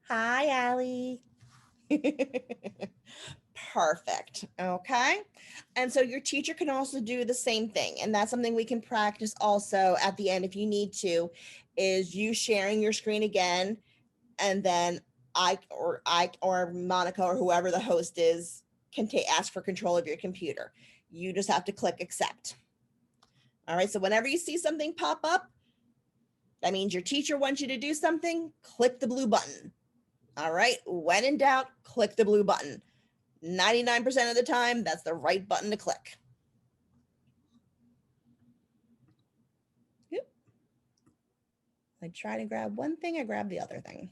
Hi, Allie. Perfect. Okay. And so your teacher can also do the same thing. And that's something we can practice also at the end if you need to, is you sharing your screen again. And then I or Monica or whoever the host is can ask for control of your computer. You just have to click accept. All right. So whenever you see something pop up, that means your teacher wants you to do something, click the blue button. All right. When in doubt, click the blue button. 99% of the time, that's the right button to click. Yep. I try to grab one thing, I grab the other thing.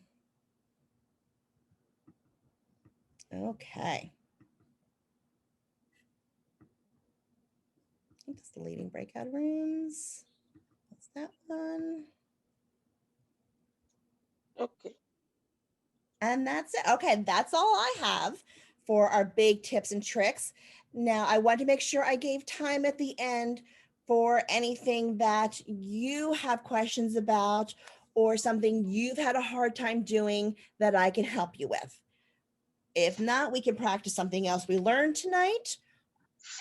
Okay. Just deleting breakout rooms. Let's that one. Okay. And that's it. Okay, that's all I have for our big tips and tricks. Now, I want to make sure I gave time at the end for anything that you have questions about or something you've had a hard time doing that I can help you with. If not, we can practice something else we learned tonight,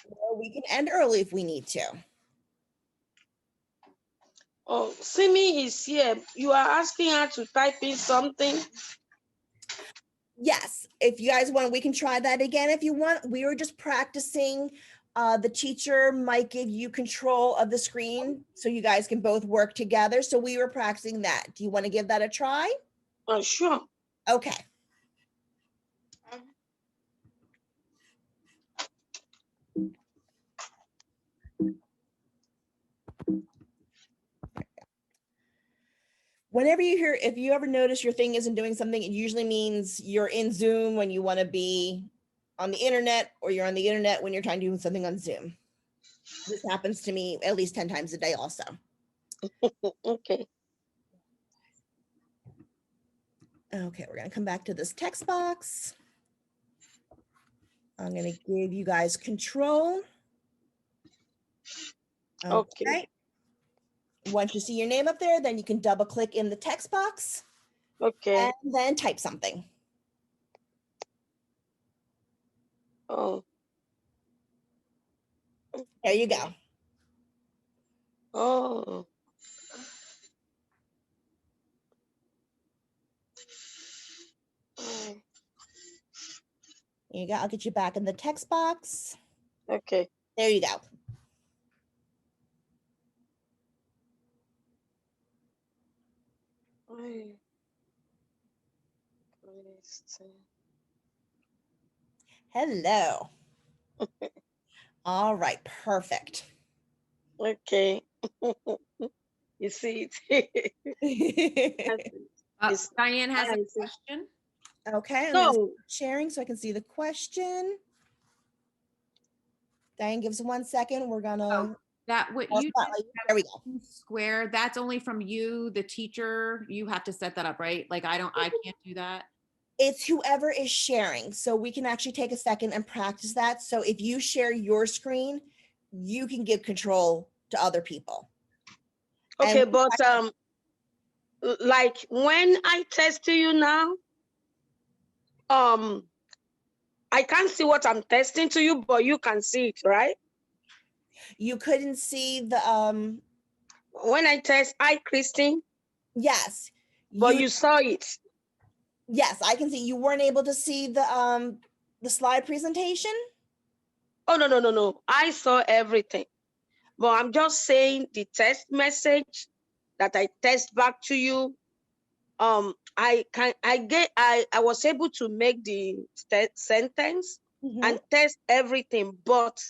or we can end early if we need to. Oh, Simi is here. You are asking her to type in something. Yes, if you guys want, we can try that again if you want. We were just practicing. The teacher might give you control of the screen so you guys can both work together. So we were practicing that. Do you want to give that a try? Oh, sure. Okay. Whenever you hear, if you ever notice your thing isn't doing something, it usually means you're in Zoom when you want to be on the internet, or you're on the internet when you're trying to do something on Zoom. This happens to me at least 10 times a day also. Okay. Okay, we're going to come back to this text box. I'm going to give you guys control. Okay. Once you see your name up there, then you can double click in the text box Okay. and then type something. Oh. There you go. Oh. Oh. There you go. I'll get you back in the text box. Okay. There you go. Hello. All right, perfect. Okay. You see it. It's- Diane has a I see. question. Okay, I'm gonna So, start sharing so I can see the question. Diane, gives 1 second. We're gonna. That what Oh, you spotlight. There we go. square, that's only from you, the teacher. You have to set that up, right? Like I can't do that. It's whoever is sharing. So we can actually take a second and practice that. So if you share your screen, you can give control to other people. okay, And but like when I text to you now, I can't see what I'm testing to you, but you can see it, right? you couldn't see the When I test, hi, Kristen, yes. but you saw it. Yes, I can see you weren't able to see the slide presentation. Oh, no, no, no, no. I saw everything. But I'm just saying the text message that I text back to you. I was able to make the sentence and test everything, but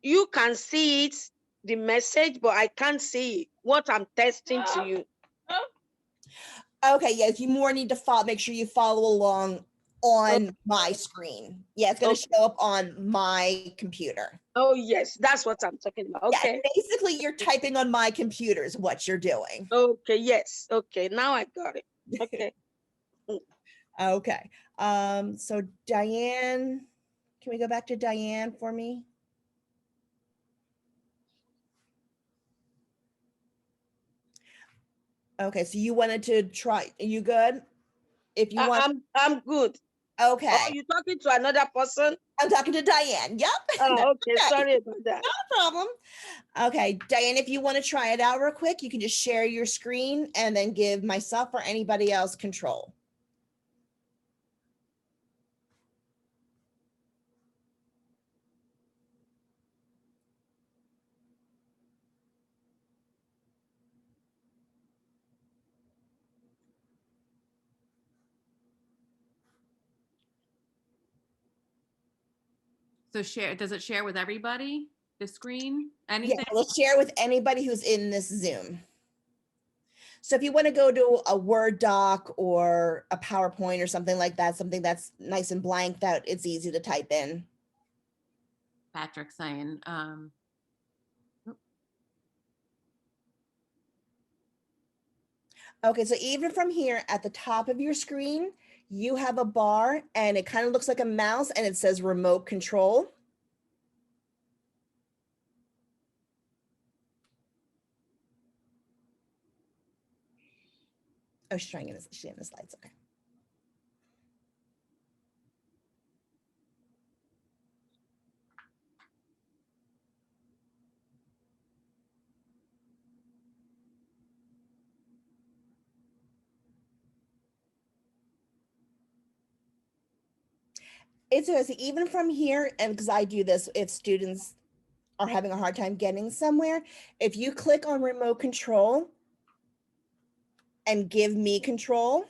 you can see it, the message, but I can't see what I'm testing to you. Okay, yes, you more need to make sure you follow along on my screen. Yeah, it's going to show up on my computer. Oh, yes, that's what I'm talking about. Okay. Yeah, basically, you're typing on my computer is what you're doing. Okay, yes. Okay, now I got it. Okay. Okay. So Diane, can we go back to Diane for me? Okay, so you wanted to try, are you good? If you want. I'm good. Okay. Oh, you talking to another person? I'm talking to Diane. Yep. Oh, okay. Sorry about that. Not a problem. Okay, Diane, if you want to try it out real quick, you can just share your screen and then give myself or anybody else control. So does it share with everybody, the screen? Yeah, Anything? we'll share with anybody who's in this Zoom. So if you want to go to a Word doc or a PowerPoint or something like that, something that's nice and blanked out, it's easy to type in. Patrick saying, Okay, so even from here at the top of your screen, you have a bar and it kind of looks like a mouse and it says remote control. Oh, she's trying to get in the slides. Okay. It's even from here, and because I do this, if students are having a hard time getting somewhere, if you click on remote control and give me control,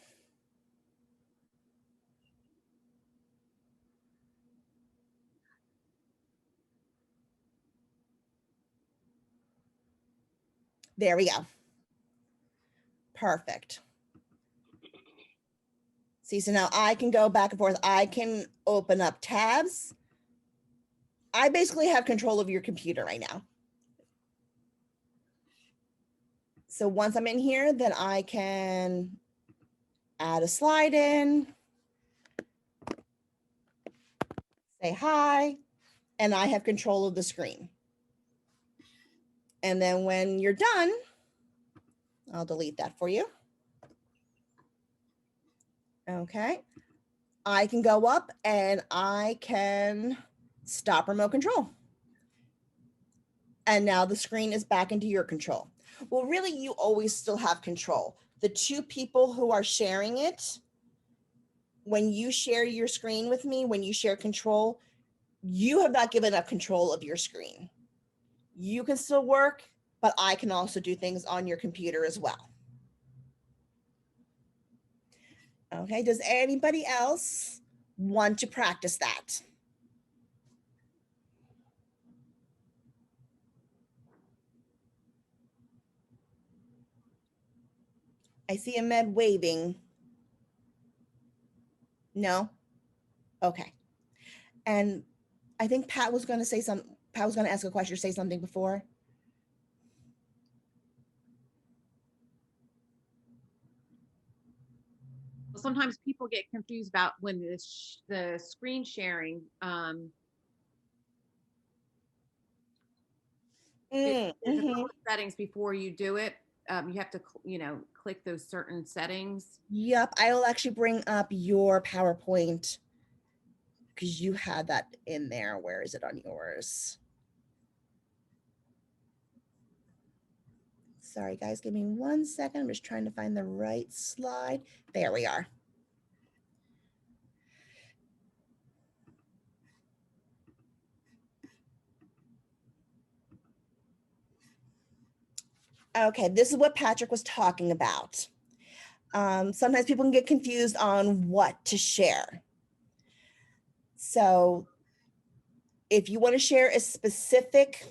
there we go. Perfect. See, so now I can go back and forth. I can open up tabs. I basically have control of your computer right now. So once I'm in here, then I can add a slide in, say hi, and I have control of the screen. And then when you're done, I'll delete that for you. Okay. I can go up and I can stop remote control. And now the screen is back into your control. Well, really, you always still have control. The two people who are sharing it, when you share your screen with me, when you share control, you have not given up control of your screen. You can still work, but I can also do things on your computer as well. Okay, does anybody else want to practice that? I see Ahmed waving. No? Okay. And I think Pat was going to say something. Pat was going to ask a question or say something before. Sometimes people get confused about when the screen sharing. There's a couple of settings before you do it. You have to, click those certain settings. Yep, I will actually bring up your PowerPoint because you had that in there. Where is it on yours? Sorry, guys, give me 1 second. I'm just trying to find the right slide. There we are. Okay, this is what Patrick was talking about. Sometimes people can get confused on what to share. So if you want to share a specific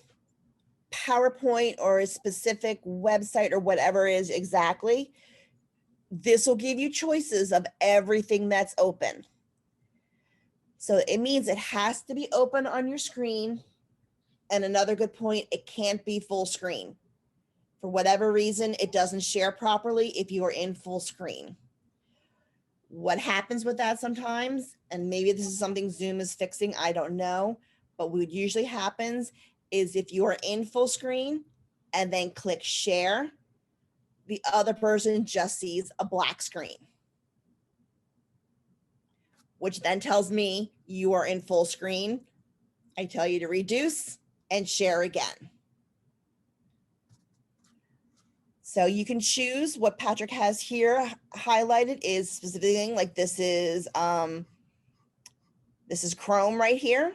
PowerPoint or a specific website or whatever it is exactly, this will give you choices of everything that's open. So it means it has to be open on your screen. And another good point, it can't be full screen. For whatever reason, it doesn't share properly if you are in full screen. What happens with that sometimes, and maybe this is something Zoom is fixing, I don't know, but what usually happens is if you are in full screen and then click share, the other person just sees a black screen, which then tells me you are in full screen. I tell you to reduce and share again. So you can choose what Patrick has here highlighted is specifically like this is Chrome right here.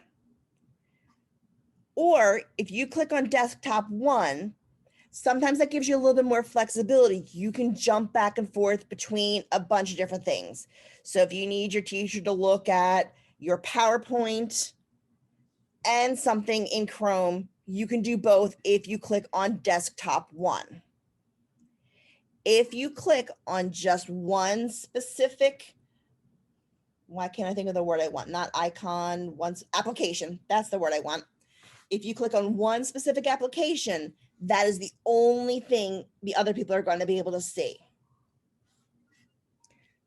Or if you click on desktop 1, sometimes that gives you a little bit more flexibility. You can jump back and forth between a bunch of different things. So if you need your teacher to look at your PowerPoint and something in Chrome, you can do both if you click on desktop 1. If you click on just one specific, why can't I think of the word I want? Not icon, application. That's the word I want. If you click on one specific application, that is the only thing the other people are going to be able to see.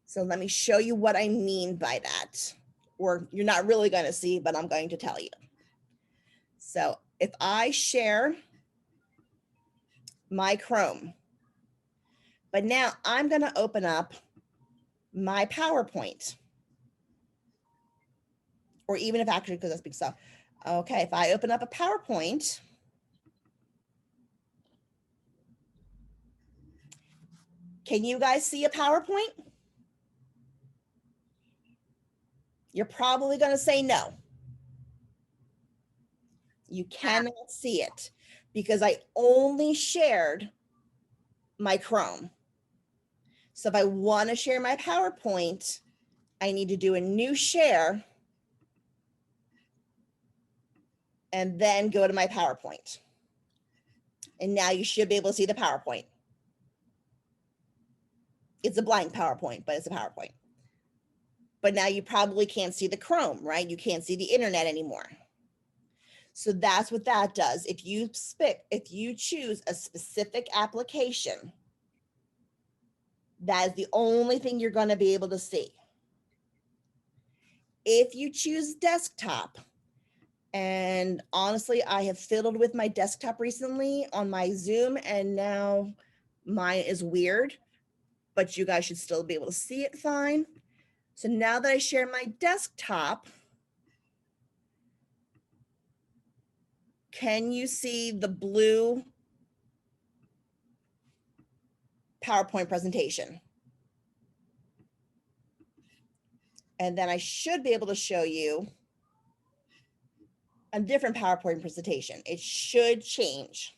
So let me show you what I mean by that. Or you're not really going to see, but I'm going to tell you. So if I share my Chrome, but now I'm going to open up my PowerPoint. Or even if actually, because that's big stuff. Okay, if I open up a PowerPoint, can you guys see a PowerPoint? You're probably going to say no. You cannot see it because I only shared my Chrome. So if I want to share my PowerPoint, I need to do a new share and then go to my PowerPoint. And now you should be able to see the PowerPoint. It's a blank PowerPoint, but it's a PowerPoint. But now you probably can't see the Chrome, right? You can't see the internet anymore. So that's what that does. If you choose a specific application, that is the only thing you're going to be able to see. If you choose desktop, and honestly, I have fiddled with my desktop recently on my Zoom, and now mine is weird, but you guys should still be able to see it fine. So now that I share my desktop, can you see the blue PowerPoint presentation? And then I should be able to show you a different PowerPoint presentation. It should change.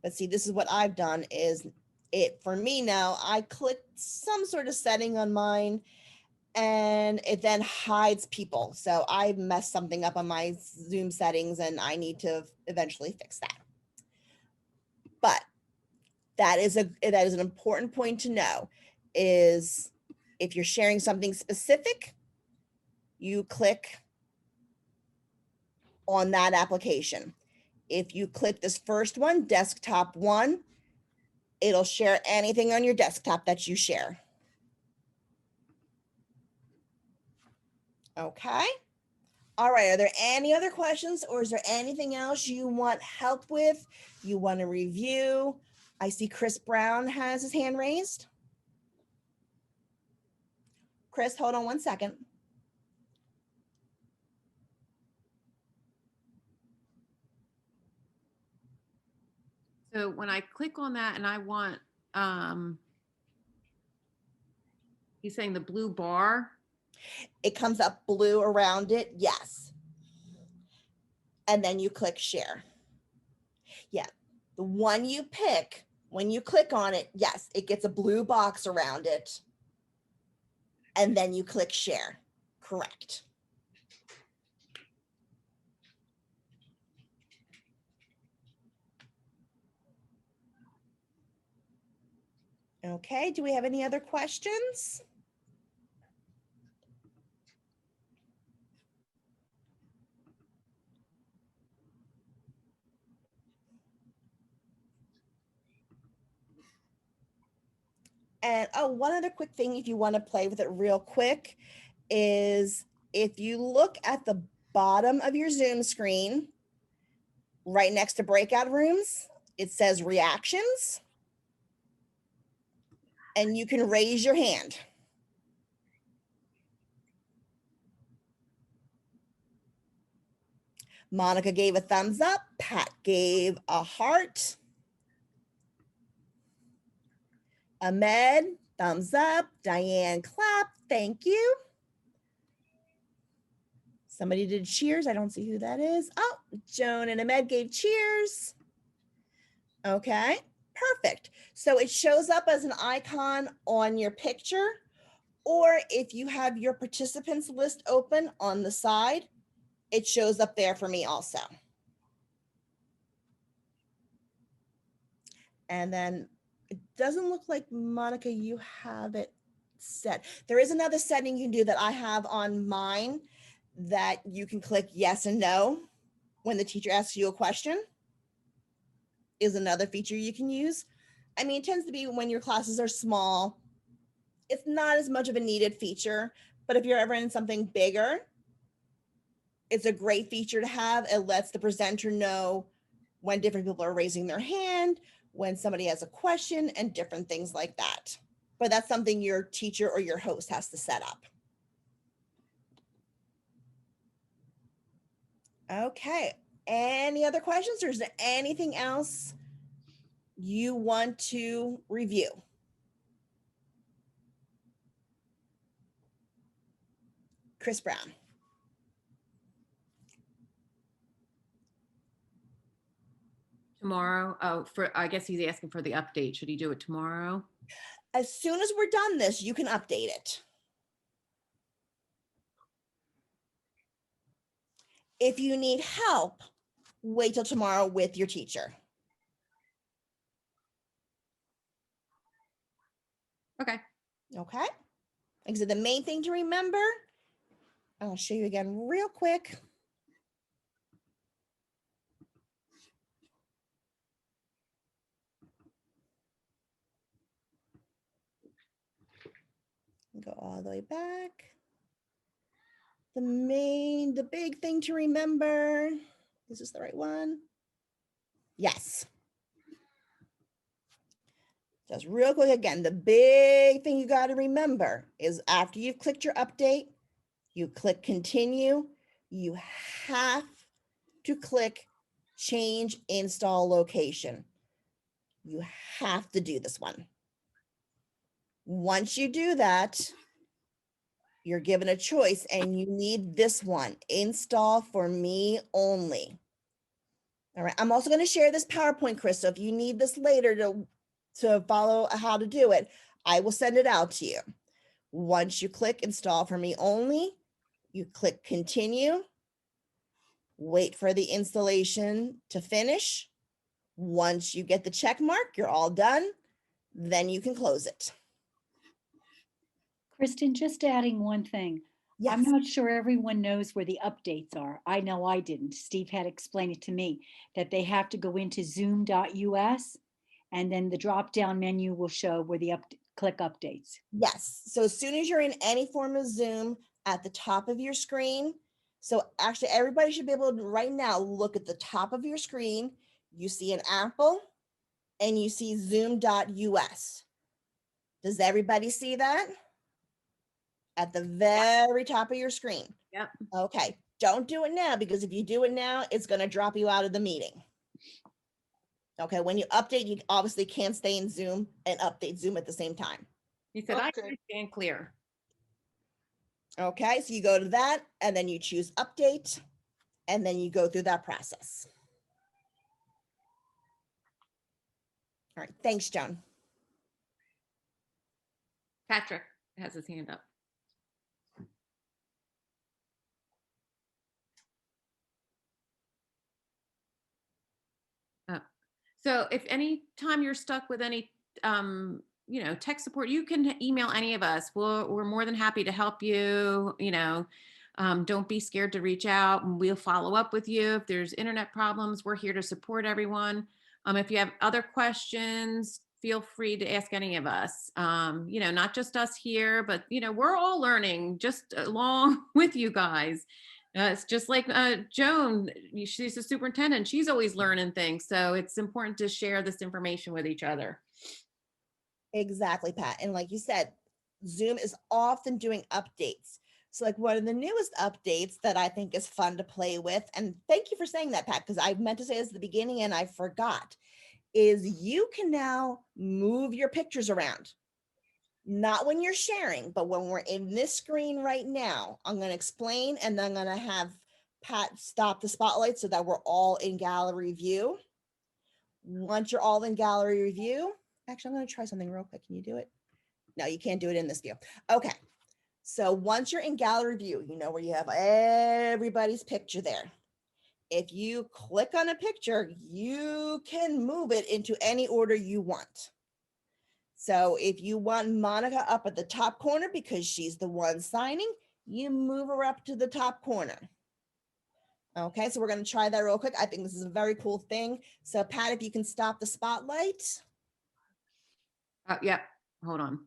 But see, this is what I've done is it for me now, I clicked some sort of setting on mine and it then hides people. So I messed something up on my Zoom settings and I need to eventually fix that. But that is an important point to know is if you're sharing something specific, you click on that application. If you click this first one, desktop one, it'll share anything on your desktop that you share. Okay. All right. Are there any other questions or is there anything else you want help with? You want to review? I see Chris Brown has his hand raised. Chris, hold on one second. So when I click on that and I want, he's saying the blue bar. It comes up blue around it. Yes. And then you click share. Yeah. The one you pick, when you click on it, yes, it gets a blue box around it. And then you click share. Correct. Okay, do we have any other questions? And oh, one other quick thing, if you want to play with it real quick, is if you look at the bottom of your Zoom screen, right next to breakout rooms, it says reactions. And you can raise your hand. Monica gave a thumbs up. Pat gave a heart. Ahmed, thumbs up. Diane, clap. Thank you. Somebody did cheers. I don't see who that is. Oh, Joan and Ahmed gave cheers. Okay, perfect. So it shows up as an icon on your picture, or if you have your participants list open on the side, it shows up there for me also. And then it doesn't look like, Monica, you have it set. There is another setting you can do that I have on mine that you can click yes and no when the teacher asks you a question, is another feature you can use. I mean, it tends to be when your classes are small, it's not as much of a needed feature, but if you're ever in something bigger, it's a great feature to have. It lets the presenter know when different people are raising their hand, when somebody has a question, and different things like that. But that's something your teacher or your host has to set up. Okay, any other questions, or is there anything else you want to review? Chris Brown. Tomorrow, oh, I guess he's asking for the update. Should he do it tomorrow? As soon as we're done this, you can update it. If you need help, wait till tomorrow with your teacher. Okay. Okay. Like I said, the main thing to remember, I'll show you again real quick. Go all the way back. The big thing to remember, is this the right one? Yes. Just real quick again, the big thing you got to remember is after you've clicked your update, you click continue, you have to click change install location. You have to do this one. Once you do that, you're given a choice and you need this one, install for me only. All right, I'm also going to share this PowerPoint, Chris, so if you need this later to follow how to do it, I will send it out to you. Once you click install for me only, you click continue, wait for the installation to finish. Once you get the check mark, you're all done, then you can close it. Kristen, just adding one thing. Yes. I'm not sure everyone knows where the updates are. I know I didn't. Steve had explained it to me that they have to go into zoom.us and then the drop-down menu will show where the click updates. Yes. So as soon as you're in any form of Zoom at the top of your screen, so actually everybody should be able to right now look at the top of your screen. You see an apple and you see zoom.us. Does everybody see that? At the very top of your screen. Yep. Okay. Don't do it now, because if you do it now, it's going to drop you out of the meeting. Okay. When you update, you obviously can't stay in Zoom and update Zoom at the same time. He said, I Okay. understand clear. Okay. So you go to that and then you choose update and then you go through that process. All right. Thanks, Joan. Patrick has his hand up. So if any time you're stuck with any, tech support, you can email any of us. We're more than happy to help you. Don't be scared to reach out and we'll follow up with you. If there's internet problems, we're here to support everyone. If you have other questions, feel free to ask any of us. Not just us here, but, we're all learning just along with you guys. It's just like Joan, she's a superintendent. She's always learning things. So it's important to share this information with each other. Exactly, Pat. And like you said, Zoom is often doing updates. So like one of the newest updates that I think is fun to play with, and thank you for saying that, Pat, because I meant to say this at the beginning and I forgot, is you can now move your pictures around. Not when you're sharing, but when we're in this screen right now. I'm going to explain and then I'm going to have Pat stop the spotlight so that we're all in gallery view. Once you're all in gallery view, actually, I'm going to try something real quick. Can you do it? No, you can't do it in this view. Okay. So once you're in gallery view, where you have everybody's picture there. If you click on a picture, you can move it into any order you want. So if you want Monica up at the top corner because she's the one signing, you move her up to the top corner. Okay, so we're going to try that real quick. I think this is a very cool thing. So Pat, if you can stop the spotlight. Yep, hold on.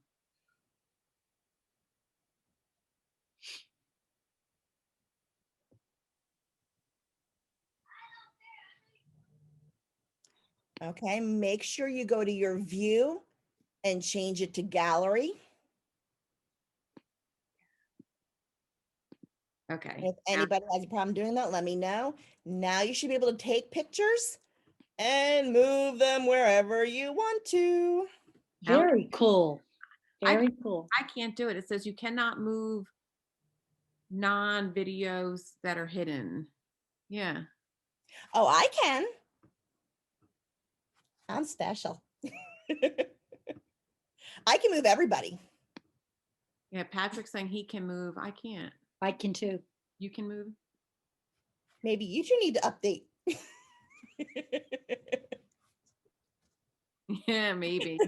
Okay, make sure you go to your view and change it to gallery. Okay. If anybody has a problem doing that, let me know. Now you should be able to take pictures and move them wherever you want to. Very cool. I- Very cool. I can't do it. It says you cannot move non-videos that are hidden. Yeah. Oh, I can. I'm special. I can move everybody. Yeah, Patrick's saying he can move. I can't. I can too. You can move? Maybe you two need to update. Yeah, maybe.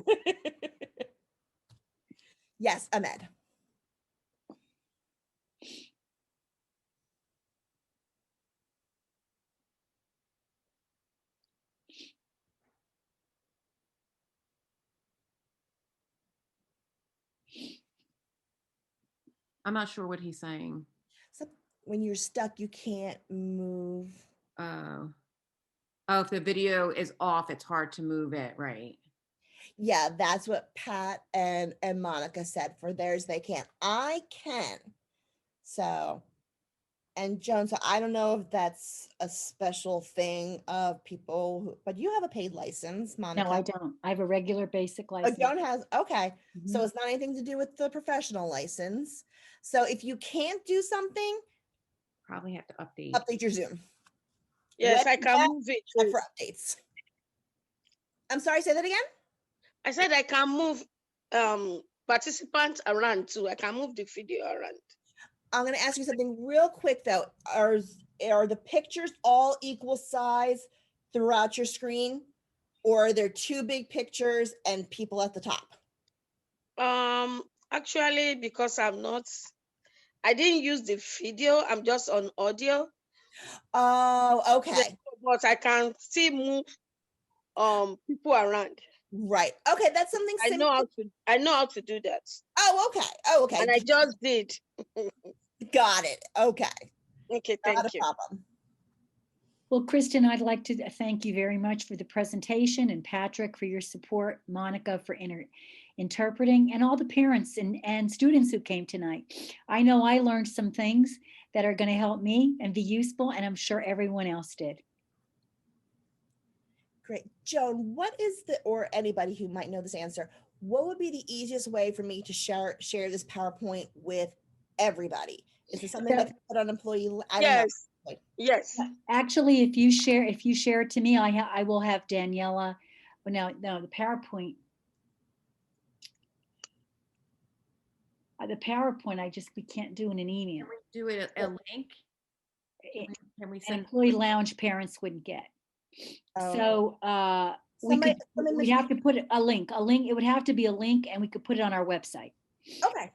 Yes, Ahmed. I'm not sure what he's saying. So when you're stuck, you can't move. Oh, if the video is off, it's hard to move it, right? Yeah, that's what Pat and Monica said. For theirs, they can't. I can. So, and Joan, so I don't know if that's a special thing of people, who, but you have a paid license, Monica. No, I don't. I have a regular basic Oh, license. Joan has, okay. So Mhm. it's not anything to do with the professional license. So if you can't do something, Probably have to update. update your Zoom. Yes, I Website can move it too. for updates. I'm sorry, say that again. I said I can move participants around too. I can move the video around. I'm going to ask you something real quick though. Are the pictures all equal size throughout your screen? Or are there two big pictures and people at the top? Actually, because I didn't use the video, I'm just on audio. Oh, okay. But I can still move people around. Right. Okay, that's something I simple. know how to do that. Oh, okay. Oh, okay. And I just did. Got it. Okay. Okay, Not thank a you. problem. Well, Kristen, I'd like to thank you very much for the presentation, and Patrick for your support, Monica for interpreting, and all the parents and students who came tonight. I know I learned some things that are going to help me and be useful, and I'm sure everyone else did. Great. Joan, what is or anybody who might know this answer, what would be the easiest way for me to share this PowerPoint with everybody? Is this something that can put on employee? I don't know. Yes. Actually, if you share it to me, I will have Daniela. Well, no, the PowerPoint. The PowerPoint, we can't do in an email. Can we do it a link? Can we An send? employee lounge parents wouldn't get. Oh. So we'd have to put a link. It would have to be a link, and we could put it on our website. Okay.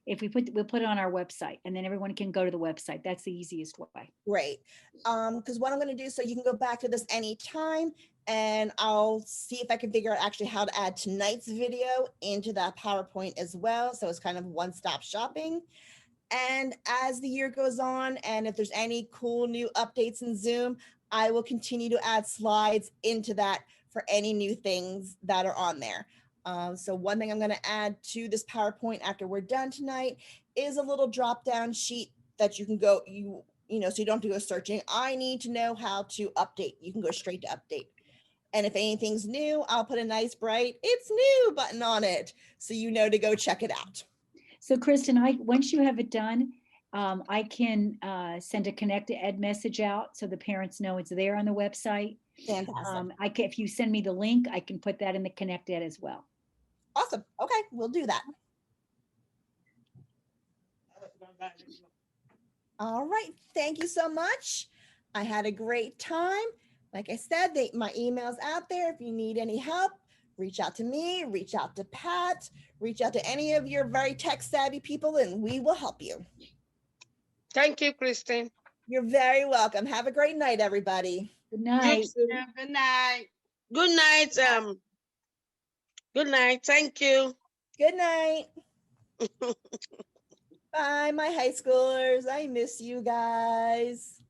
We'll put it on our website, and then everyone can go to the website. That's the easiest way. Great. Because what I'm going to do, so you can go back to this anytime, and I'll see if I can figure out actually how to add tonight's video into that PowerPoint as well. So it's kind of one-stop shopping. And as the year goes on, and if there's any cool new updates in Zoom, I will continue to add slides into that for any new things that are on there. So one thing I'm going to add to this PowerPoint after we're done tonight is a little drop-down sheet that you can go, so you don't have to go searching. I need to know how to update. You can go straight to update. And if anything's new, I'll put a nice bright "It's new" button on it, so you know to go check it out. So Kristen, once you have it done, I can send a Connect to Ed message out so the parents know it's there on the website. Fantastic. If you send me the link, I can put that in the Connect Ed as well. Awesome. Okay, we'll do that. All right. Thank you so much. I had a great time. Like I said, my email's out there. If you need any help, reach out to me, reach out to Pat, reach out to any of your very tech savvy people, and we will help you. Thank you, Kristen. You're very welcome. Have a great night, everybody. Good night. You too. Good night. Good night, Good night. Thank you. Good night. Bye, my high schoolers. I miss you guys.